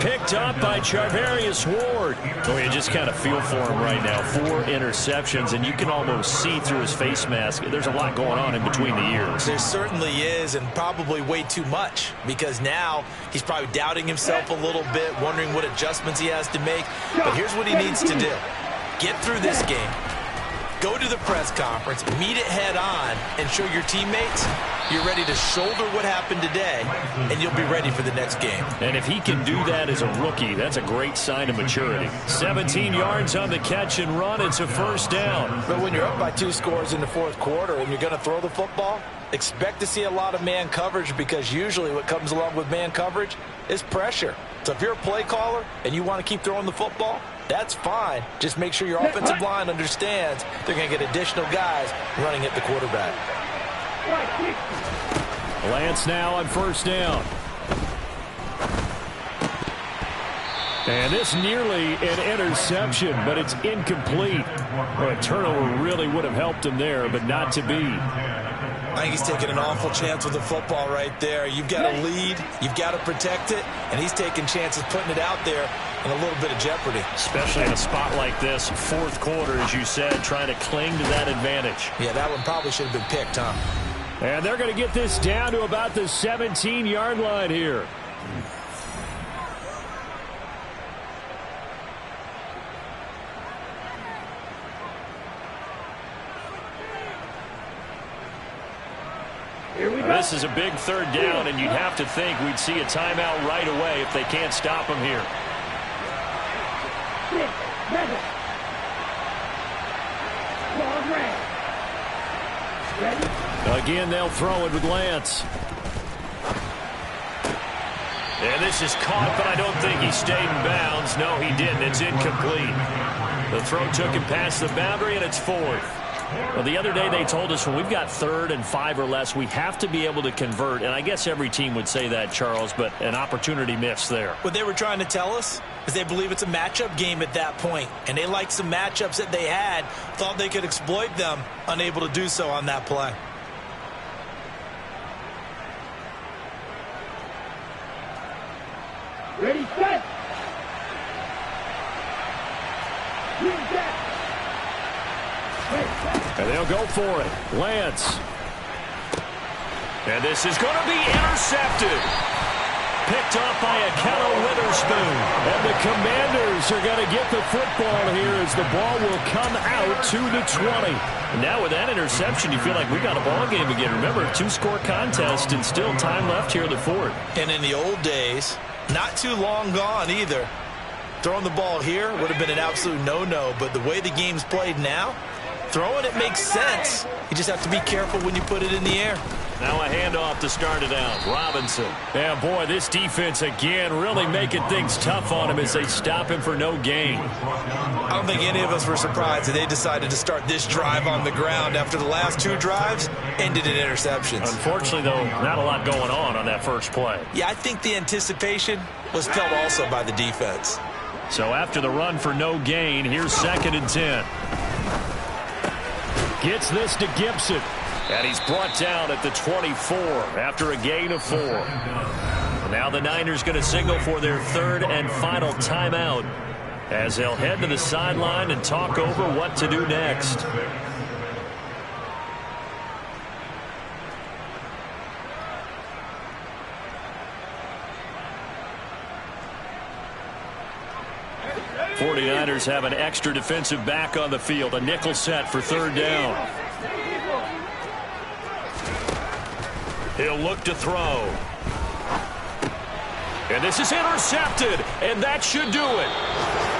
Picked up by Charvarius Ward. Oh, you just kind of feel for him right now. 4 interceptions, and you can almost see through his face mask. There's a lot going on in between the ears. There certainly is, and probably way too much, because now he's probably doubting himself a little bit, wondering what adjustments he has to make. But here's what he needs to do. Get through this game. Go to the press conference, meet it head on, and show your teammates you're ready to shoulder what happened today, and you'll be ready for the next game. And if he can do that as a rookie, that's a great sign of maturity. 17 yards on the catch and run. It's a first down. But when you're up by 2 scores in the fourth quarter and you're going to throw the football, expect to see a lot of man coverage, because usually what comes along with man coverage is pressure. So if you're a play caller and you want to keep throwing the football, that's fine. Just make sure your offensive line understands they're going to get additional guys running at the quarterback. Lance now on first down. And this nearly an interception, but it's incomplete. Well, a turnover really would have helped him there, but not to be. I think he's taking an awful chance with the football right there. You've got to lead, you've got to protect it, and he's taking chances putting it out there in a little bit of jeopardy. Especially in a spot like this, fourth quarter, as you said, trying to cling to that advantage. Yeah, that one probably should have been picked, huh? And they're going to get this down to about the 17-yard line here. This is a big third down, and you'd have to think we'd see a timeout right away if they can't stop him here. Again, they'll throw it with Lance. And this is caught, but I don't think he stayed in bounds. No, he didn't. It's incomplete. The throw took him past the boundary, and it's fourth. Well, the other day they told us when we've got 3rd and 5 or less, we have to be able to convert. And I guess every team would say that, Charles, but an opportunity missed there. What they were trying to tell us is they believe it's a matchup game at that point. And they liked some matchups that they had, thought they could exploit them, unable to do so on that play. Ready, set. And they'll go for it. Lance. And this is going to be intercepted. Picked up by Akello Witherspoon. And the Commanders are going to get the football here as the ball will come out to the 20. And now with that interception, you feel like we got a ball game again. Remember, 2-score contest and still time left here in the fourth. And in the old days, not too long gone either, throwing the ball here would have been an absolute no-no. But the way the game's played now, throwing it makes sense. You just have to be careful when you put it in the air. Now a handoff to start it out. Robinson. Yeah, boy, this defense again really making things tough on him as they stop him for no gain. I don't think any of us were surprised that they decided to start this drive on the ground after the last 2 drives ended in interceptions. Unfortunately, though, not a lot going on that first play. Yeah, I think the anticipation was felt also by the defense. So after the run for no gain, here's 2nd and 10. Gets this to Gibson. And he's brought down at the 24 after a gain of 4. Now the Niners going to signal for their 3rd and final timeout as they'll head to the sideline and talk over what to do next. '49ers have an extra defensive back on the field, a nickel set for 3rd down. He'll look to throw. And this is intercepted, and that should do it.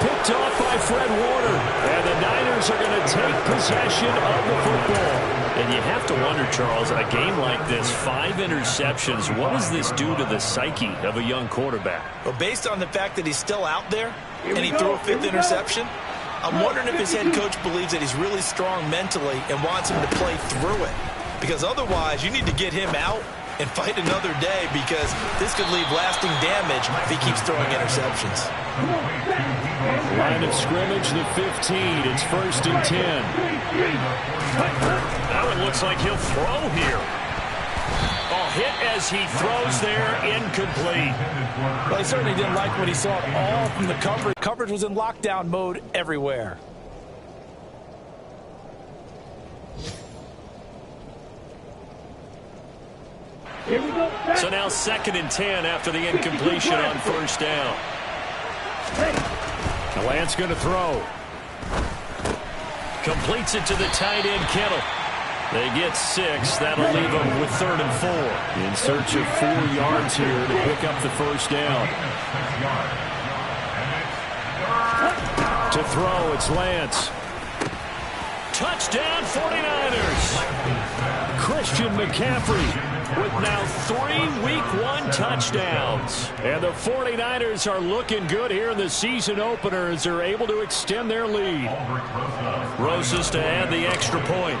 Picked off by Fred Warner, and the Niners are going to take possession of the football. And you have to wonder, Charles, in a game like this, 5 interceptions, what does this do to the psyche of a young quarterback? Well, based on the fact that he's still out there and he threw a 5th interception, I'm wondering if his head coach believes that he's really strong mentally and wants him to play through it. Because otherwise, you need to get him out and fight another day, because this could leave lasting damage if he keeps throwing interceptions. Line of scrimmage, the 15. It's 1st and 10. Now it looks like he'll throw here. Oh, hit as he throws there, incomplete. Well, he certainly didn't like what he saw at all from the coverage. Coverage was in lockdown mode everywhere. So now 2nd and 10 after the incompletion on 1st down. Lance going to throw. Completes it to the tight end, Kittle. They get 6. That'll leave them with 3rd and 4. In search of 4 yards here to pick up the first down. To throw, it's Lance. Touchdown 49ers. Christian McCaffrey with now 3 Week 1 touchdowns. And the 49ers are looking good here in the season opener as they're able to extend their lead. Rosas to add the extra point.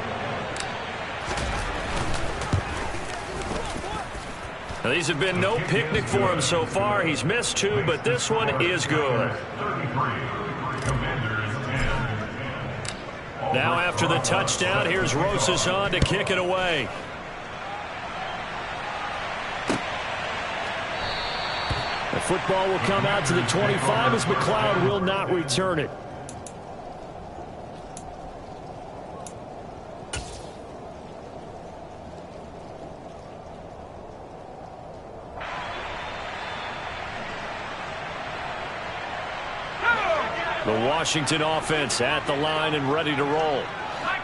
Now, these have been no picnic for him so far. He's missed 2, but this one is good. Now after the touchdown, here's Rosas on to kick it away. The football will come out to the 25 as McLeod will not return it. The Washington offense at the line and ready to roll.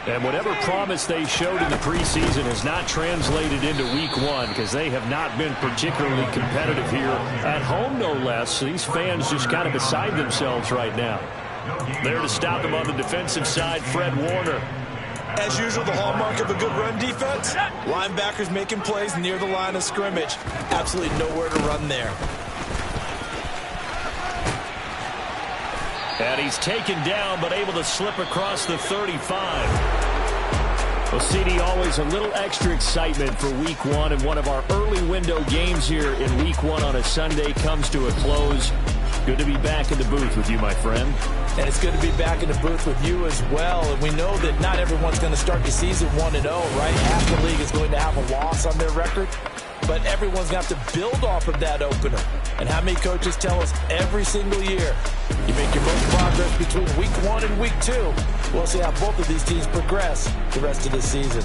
And whatever promise they showed in the preseason has not translated into Week 1 because they have not been particularly competitive here at home, no less. These fans just kind of beside themselves right now. There to stop them on the defensive side, Fred Warner. As usual, the hallmark of a good run defense, linebackers making plays near the line of scrimmage. Absolutely nowhere to run there. And he's taken down, but able to slip across the 35. Well, CD, always a little extra excitement for Week 1, and one of our early window games here in Week 1 on a Sunday comes to a close. Good to be back in the booth with you, my friend. And it's good to be back in the booth with you as well. And we know that not everyone's going to start the season 1-0, right? Half the league is going to have a loss on their record. But everyone's going to have to build off of that opener. And how many coaches tell us every single year, you make your most progress between Week 1 and Week 2. We'll see how both of these teams progress the rest of the season.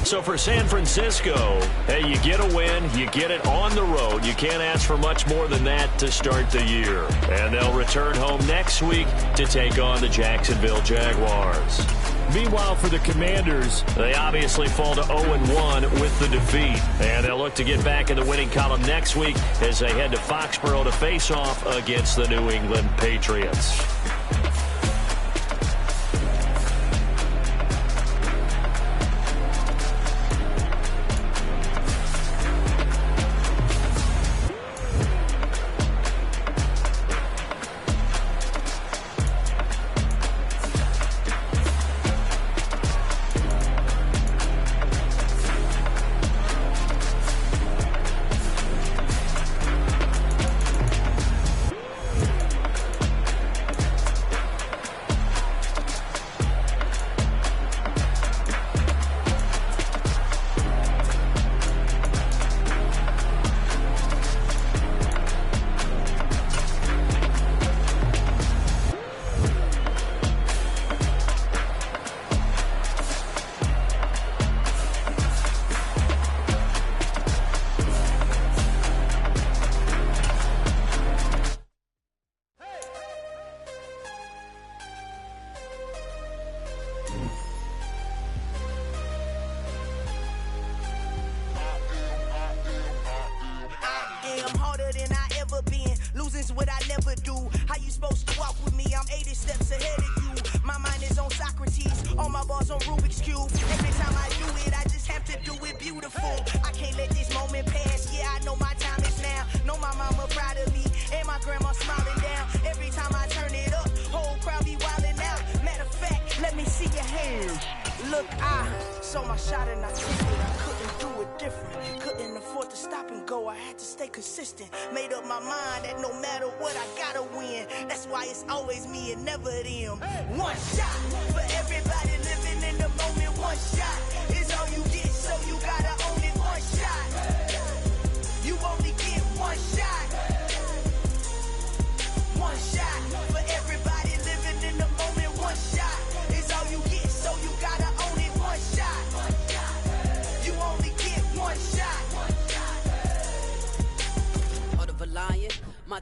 So for San Francisco, hey, you get a win, you get it on the road. You can't ask for much more than that to start the year. And they'll return home next week to take on the Jacksonville Jaguars. Meanwhile, for the Commanders, they obviously fall to 0-1 with the defeat. And they'll look to get back in the winning column next week as they head to Foxborough to face off against the New England Patriots.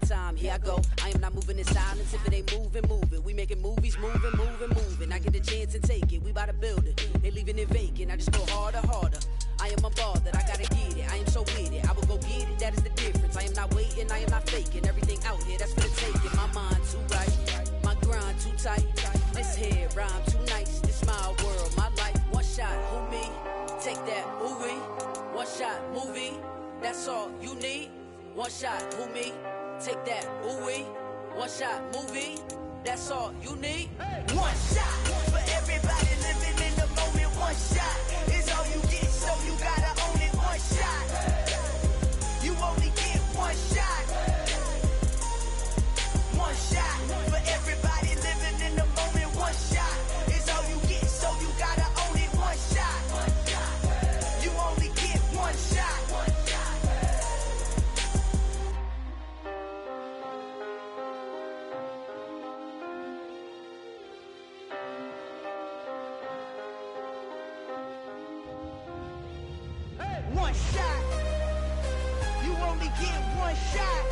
my time, here I go. I am not moving in silence. If it ain't moving. We making movies, moving. I get the chance and take it. We bout to build it. They leaving it vacant. I just go harder. I am unbothered. I gotta get it. I am so with it. I will go get it. That is the difference. I am not waiting. I am not faking. Everything out here, that's for the taking. My mind too right. My grind too tight. This here rhyme too nice. This my world, my life. One shot, who me? Take that, movie. One shot, movie. That's all you need. One shot, who me? Take that, ooh-wee. One shot, movie. That's all you need. One shot for everybody living in the moment. One shot is all you get, so you gotta own it. One shot. You only get one shot. One shot for everybody living in the moment. One shot is all you get, so you gotta own it. One shot. You only get one shot. One shot. You only get one shot.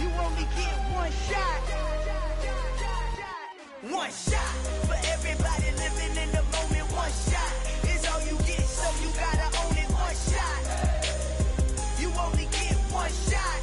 You only get one shot. One shot for everybody living in the moment. One shot is all you get, so you gotta own it. One shot. You only get one shot.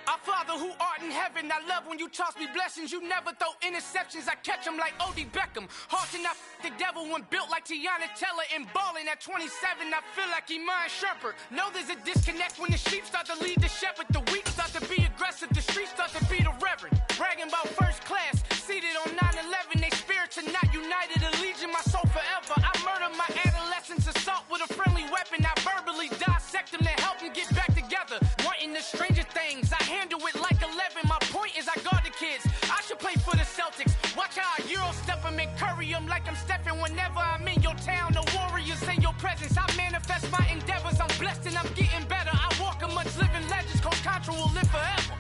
Our Father who art in heaven, I love when you toss me blessings. You never throw interceptions, I catch them like O.D. Beckham. Haunting I the devil when built like Tiana Teller. And balling at 27, I feel like Iman Shumpert. Know there's a disconnect when the sheep start to lead the shepherd. The weak start to be aggressive, the streets start to be the reverend. Bragging about first class, seated on 9/11. They spirits are not united, a legion, my soul forever. I murder my adolescence, assault with a friendly weapon. I verbally dissect them to help them get back together. Wanting the stranger things, I handle it like 11. My point is I guard the kids. I should play for the Celtics. Watch how I Euro step them and curry them like I'm Stephen. Whenever I'm in your town, the Warriors in your presence. I manifest my endeavors. I'm blessed and I'm getting better. I walk amongst living legends. Coach Contra will live forever.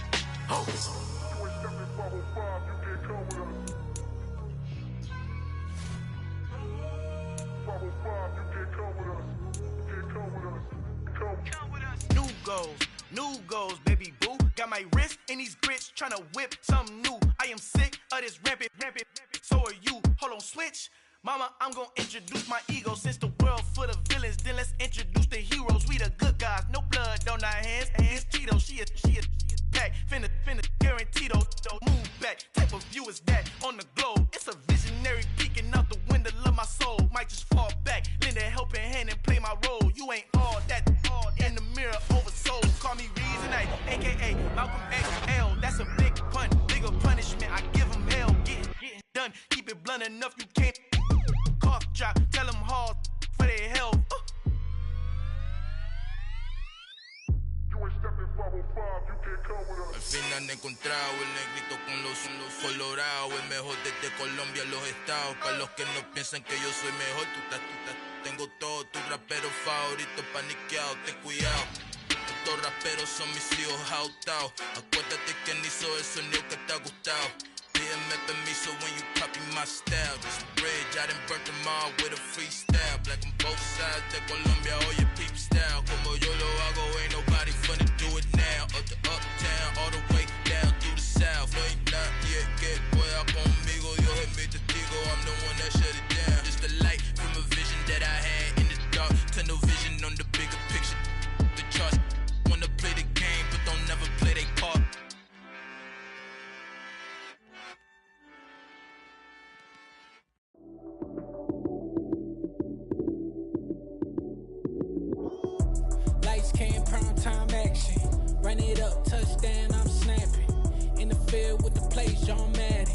Oh. New goals, baby boo. Got my wrist in these grits, tryna whip something new. I am sick of this rampant. So are you. Hold on, switch. Mama, I'm gonna introduce my ego. Since the world full of villains, then let's introduce the heroes. We the good guys, no blood on our hands. Hands Cheeto, she is back. Finna, guaranteed don't move back. Type of view is that on the globe? It's a visionary peeking out the window of my soul. Might just fall back, lend a helping hand and play my role. You ain't all that in the mirror oversold. Call me Reason A, aka Malcolm XL. That's a big pun, bigger punishment. I give him hell, getting done. Keep it blunt enough, you can't cough drop. Tell them hard for their health. Al fin han encontrado el negrito con los colorados, el mejor desde Colombia a los estados. Para los que no piensan que yo soy mejor, tengo todo, tus raperos favoritos paniqueados, ten cuidado. Estos raperos son mis hijos jautados. Acuérdate quién hizo el sonido que te ha gustado. Pídeme permiso when you copy my style. This bridge, I done burnt them all with a freestyle. Black on both sides de Colombia, oye peep style. Como yo lo hago, ain't nobody finna do it now. Up to uptown, all the way down through the south. No hay nadie que pueda conmigo, Dios es mi testigo. I'm the one that shut it down. Just the light from a vision that I had in the dark. Tunnel vision on the bigger picture. The charts wanna play the game, but don't never play their part. Time action, run it up, touchdown, I'm snapping. In the field with the plays, John Madden.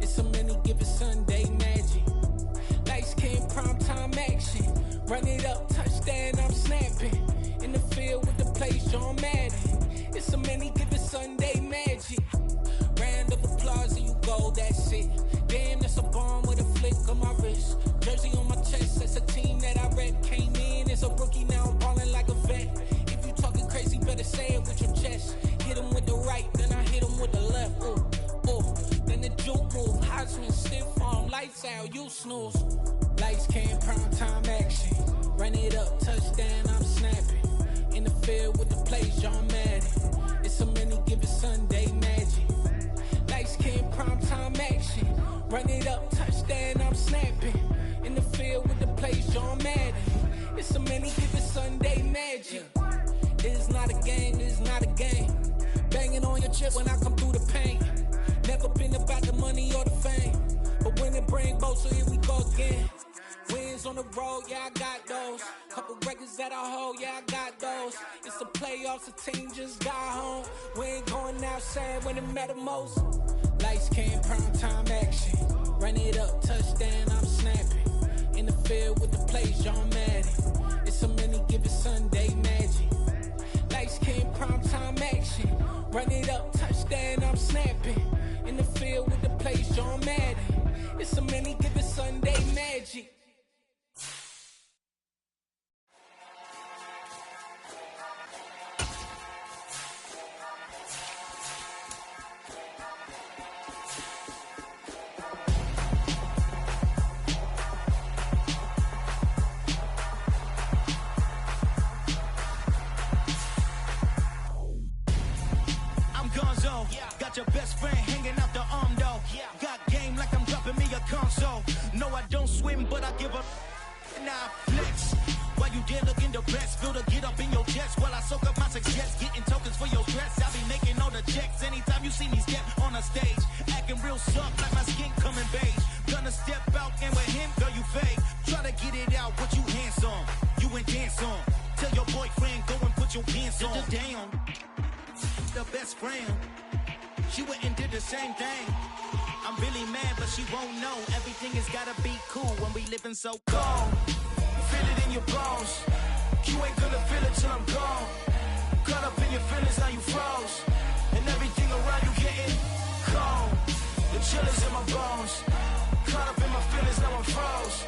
It's so many, give it Sunday magic. Lights came prime time action, run it up, touchdown, I'm snapping. In the field with the plays, John Madden. It's so many, give it Sunday magic. Round of applause. That's it. Damn, that's a bomb with a flick on my wrist. Jersey on my chest, that's a team that I rep. Came in as a rookie, now I'm ballin' like a vet. If you talking crazy, better say it with your chest. Hit him with the right, then I hit him with the left. Ooh, ooh. Then the juke move, Heisman, stiff arm, lights out, you snooze. Lights came, prime time action. Run it up, touchdown, I'm snapping. In the field with the plays, John Madden. It's a many given Sunday magic. Lights came, prime time action. Run it up, touchdown, I'm snapping. In the field with the plays, John Madden. It's a many given Sunday magic. It's not a game, it's not a game. Banging on your chip when I come through the paint. Never been about the money or the fame. But when it bring both, so here we go again. Wins on the road, yeah, I got those. Couple records that I hold, yeah, I got those. It's the playoffs, the team just got home. We ain't going outside when it matter most. Lights came, prime time action. Run it up, touchdown, I'm snapping. In the field with the plays, John Madden. It's a many given Sunday magic. Lights came, prime time action. Run it up, touchdown, I'm snapping. In the field with the plays, John Madden. It's a many given Sunday magic. Got your best friend hanging out the arm though. Got game like I'm dropping me a console. No, I don't swim, but I give a now flex. While you there looking depressed, feel the get up in your chest while I soak up my success, getting tokens for your stress. I be making all the checks anytime you see me step on a stage, acting real soft like my skin coming beige. Gonna step out and with him, girl, you fake. Try to get it out, but you handsome, you ain't dance on. Tell your boyfriend go and put your pants on. Damn, the best friend. She went and did the same thing. I'm really mad, but she won't know. Everything has gotta be cool when we living so cold. Feel it in your bones. You ain't gonna feel it till I'm gone. Caught up in your feelings, now you froze. And everything around you getting cold. The chill is in my bones. Caught up in my feelings, now I'm froze.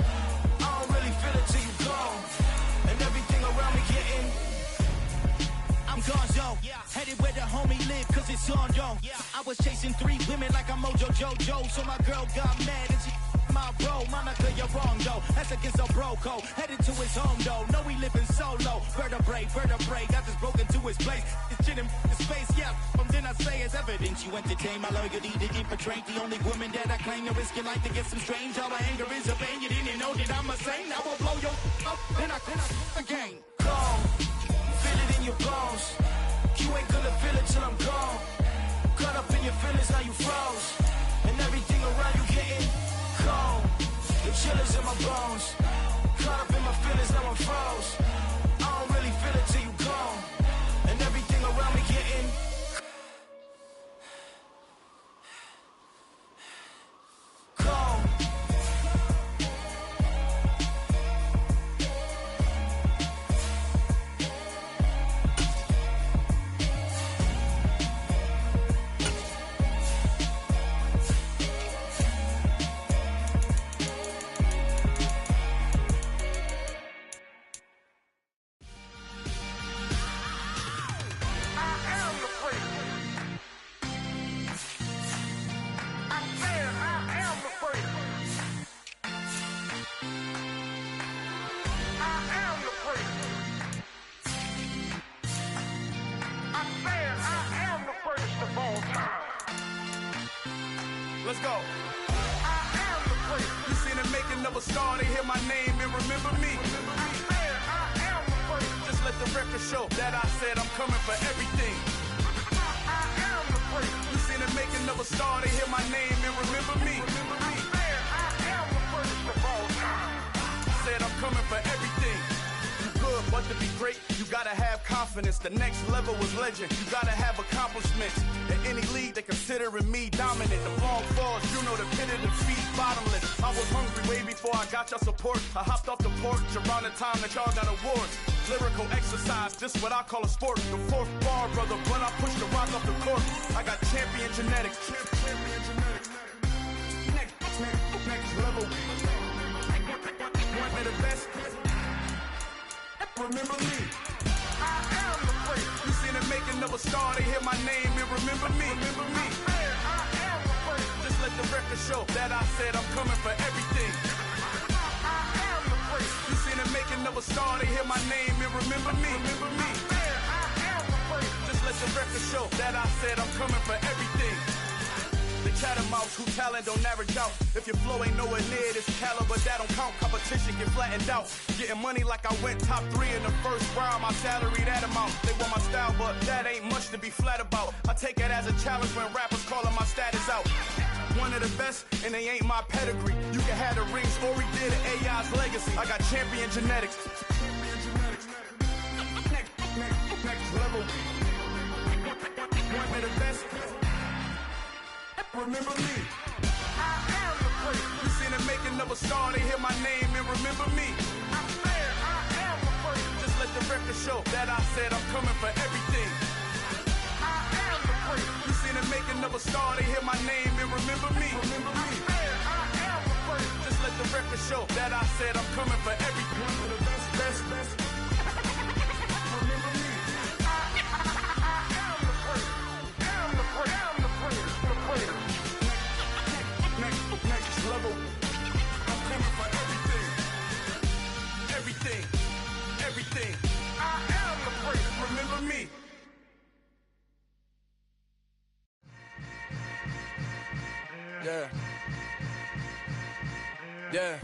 I don't really feel it till you gone. And everything around me getting I'm gone, yo. Headed where the homie live, cause it's on, yo. I was chasing 3 women like I'm Mojo Jojo. So my girl got mad and she my bro. Monica, you're wrong, though. That's against a bro code. Headed to his home, though. No, we living solo. Vertebrae. Got this broken to his place. It's shit in his face, yeah. From then I say it's evidence. You entertain my loyalty to infiltrate. The only woman that I claim to risk your life to get some strange. All my anger is a pain. You didn't know that I'm a saint. I will blow your up. Then I again. Gone. Feel it in your bones. You ain't gonna feel it till I'm gone. Caught up in your feelings, now you froze. And everything around you getting cold. The chill is in my bones. Caught up in my feelings, now I'm froze. I don't really feel it till you gone. And everything around me getting cold. Let's go. I am the prince. You seen the making of a star, they hear my name and remember me. I am the prince. Just let the record show that I said I'm coming for everything. I am the prince. You seen the making of a star, they hear my name and remember me. I am the prince of all time. Said I'm coming for everything. Good, but to be great, you gotta have confidence. The next level was legend. You gotta have accomplishments. In any league, they considering me dominant. The long falls, you know the pit of defeat, bottomless. I was hungry way before I got your support. I hopped off the porch around the time that y'all got awards. Lyrical exercise, this what I call a sport. The fourth bar, brother, when I push the rock off the court. I got champion genetics. remember me. I am the place. You seen the making of a star, they hear my name and remember me. Remember me. I am the place. Just let the record show that I said I'm coming for everything. I am the place. You seen the making of a star, they hear my name and remember me. Remember me. I am the place. Just let the record show that I said I'm coming for everything. The catamounts who talent don't average out. If your flow ain't nowhere near this caliber, that don't count. Competition get flattened out. Getting money like I went top 3 in the first round. My salary that amount. They want my style, but that ain't much to be flat about. I take it as a challenge when rappers calling my status out. One of the best, and they ain't my pedigree. You can have the rings, or we did it, AI's legacy. I got champion genetics. Next level. One of the best. Remember me. I am the place. You seen the making of a star, they hear my name and remember me. I said I am the place. Just let the record show that I said I'm coming for everything. I am the place. You seen the making of a star, they hear my name and remember me. Remember me. I said I am the place. Just let the record show that I said I'm coming for everything. One of the best. Remember me. I am the place. Am the place. Am the place. The place. Next level. I'm coming for everything. Everything. I am the place. Remember me. Yeah.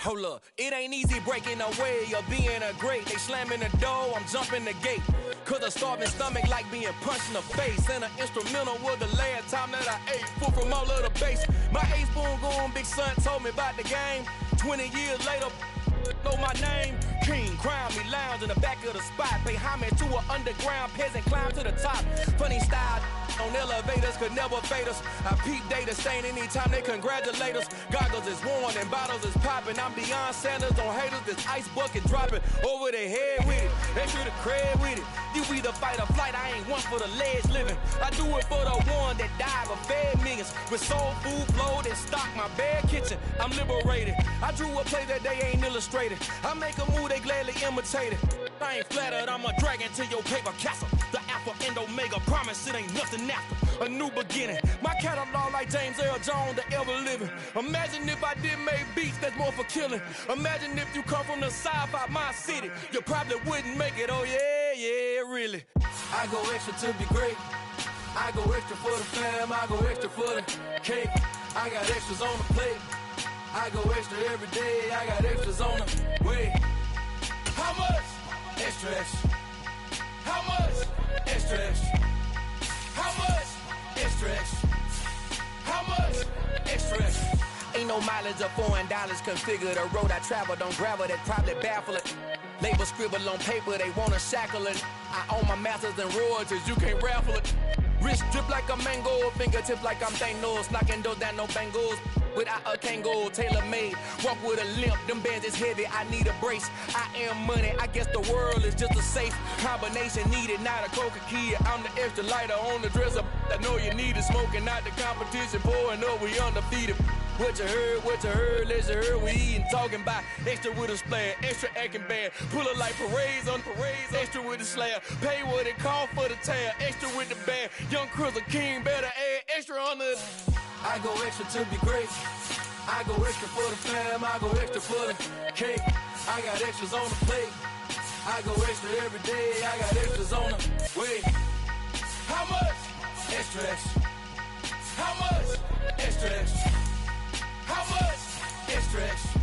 Hold up, it ain't easy breaking away or being a great. They slamming the door, I'm jumping the gate. Cause a starving stomach like being punched in the face. And an instrumental was the last time that I ate. Full from all of the bass. My ace spoon going, big son told me about the game. 20 years later, know my name. King, crown me, lounge in the back of the spot. Pay homage to an underground peasant, climb to the top. Funny style on elevators could never fade us. I peep data stain anytime they congratulate us. Goggles is worn and bottles is popping. I'm Deion Sanders on haters, this ice bucket dropping over their head with it. Extra the cred with it. You either fight or flight, I ain't one for the ledge living. I do it for the one that died but fed millions. With soul food flowed and stock my bad kitchen. I'm liberated. I drew a play that they ain't illustrated. I make a move, they gladly imitate it. I ain't flattered, I'm a dragon to your paper castle. The Alpha and Omega, promise it ain't nothing after. A new beginning. My catalog like James Earl Jones, the ever living. Imagine if I did make beats that's more for killing. Imagine if you come from the south out my city. You probably wouldn't make it, oh yeah, really. I go extra to be great. I go extra for the fam, I go extra for the cake. I got extras on the plate. I go extra every day, I got extras on the way. How much? Extra, extra. How much? Extra, extra. How much? Extra, extra. How much? Extra, extra. Ain't no mileage of $4 configure the road I travel. Don't gravel, that probably baffle it. Label scribble on paper, they wanna shackle it. I own my masters and royalties, you can't raffle it. Wrist drip like a mango, fingertips like I'm Thanos. Knocking doors down, no bangles. Without a Kango, tailor-made. Walk with a limp, them bands is heavy, I need a brace. I am money, I guess the world is just a safe combination needed, not a coca key. I'm the extra lighter on the dresser. I know you need it, smoking out the competition, pouring up, we undefeated. What you heard, let's you heard, we eating, talking about extra with a splash, extra acting bad. Pull it like parades on parades, extra with the slab. Pay what it cost for the tab, extra with the bag. Young Cruz, a king, better add extra on the. I go extra to be great. I go extra for the fam, I go extra for the cake. I got extras on the plate. I go extra every day, I got extras on the way. How much? Extra, extra. How much? Extra, extra. How much? Extra, extra.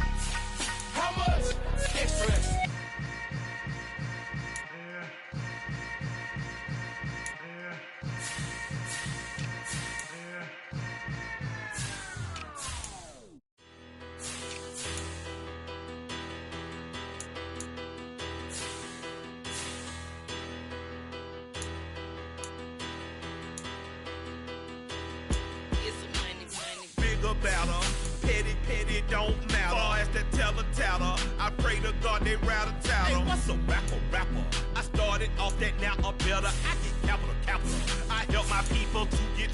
How much? Extra, extra. Better. Petty don't matter. Far as that tattle, I pray to God they rattle tattle. Hey, what's a rapper? I started off that, now a better. I get capital. I help my people to get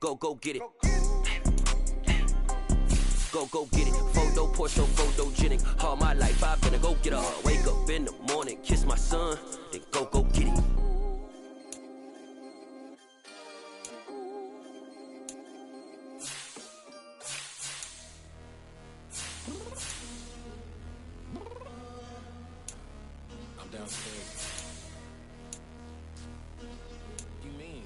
go get it. Go get it. Photo, Porsche, photogenic. All my life I've been a go getter. Wake up in the morning, kiss my son, then go get it. I'm downstairs. You mean?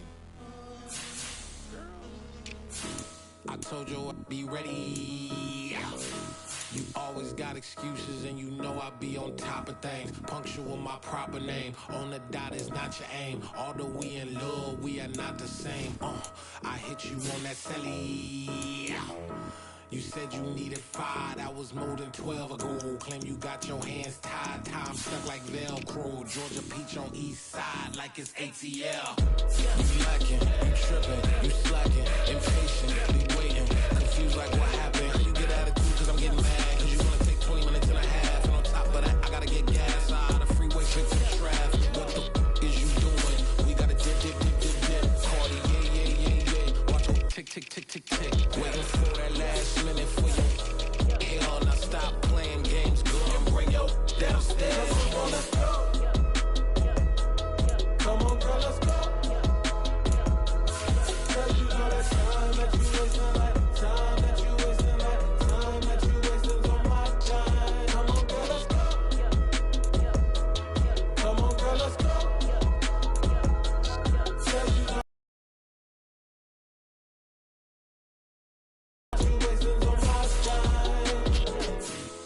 I told you I'd be ready. You always got excuses and you know I be on top of things. Punctual my proper name. On the dot is not your aim. Although we in love, we are not the same. I hit you on that celly. You said you needed 5, that was more than 12 ago. Claim you got your hands tied, time stuck like Velcro. Georgia Peach on east side like it's ATL. You lacking, you tripping, you slacking, impatient, be waiting, confused like what happened. You get attitude cause I'm getting mad, cause you wanna take 20 minutes and a half. And on top of that, I gotta get gas out of the freeway, fix the traffic. What the is you doing? We gotta dip. Cardi, yeah. Watch it tick, waiting for that last minute for you. Hell, now stop playing games, girl, and bring your downstairs. Come on, let's go. Come on, girl, let's go. Cause you know that time that you wasting, like time that you wasting, like time that you wasting on my time. Come on, girl, let's go. Come on, girl, let's go. Cause you know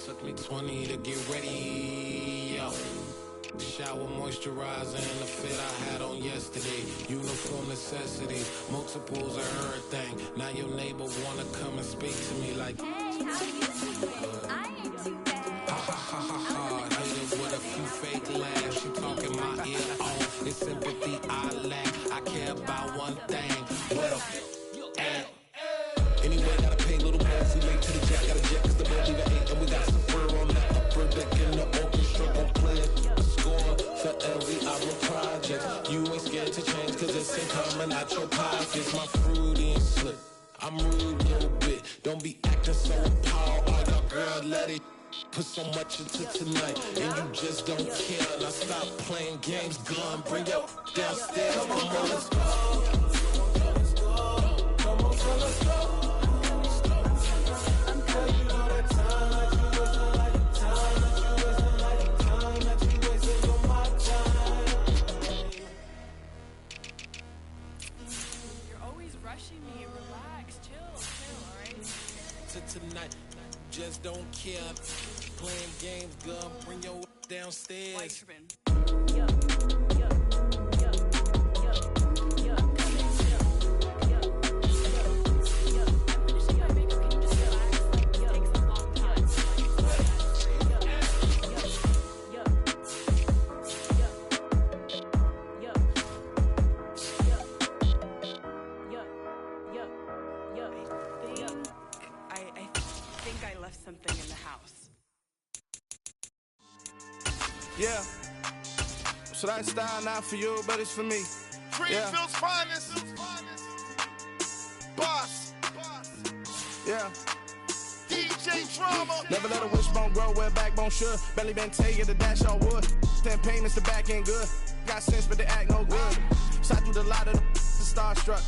took me 20 to get ready, yo. Shower moisturizer and the fit I had on yesterday. Uniform necessities, multiples of everything. Now your neighbor wanna come and speak to me like, hey, how you doing? I ain't too bad. Ha. Hit it with a few fake laughs. She talking my ear off. It's sympathy I lack. I care about one thing. What a anyway, gotta pay a little more. We late to the jack, got a jet, cause the bed leave at 8. And we got some fur on the upper deck in the orchestra. Gon' play a score for every hour project. You ain't scared to change, cause it's incoming out your pockets. My Freudian slip, I'm rude a little bit. Don't be acting so appalled. Oh, y'all girl, let it put so much into tonight. And you just don't care. Now stop playing games, gun, bring your downstairs. Come on, let's go. Come on, let's go. Tonight, just don't care. Playing games, girl, bring your downstairs. Something in the house. Yeah. So that style not for you, but it's for me. Greenfield's finest. Boss. Yeah. DJ Drama. Never let a wishbone grow where a backbone should. Belly been tell you the dash on wood. 10 payments, the back end good. Got sense, but they act no good. Shot through the lot of the starstruck.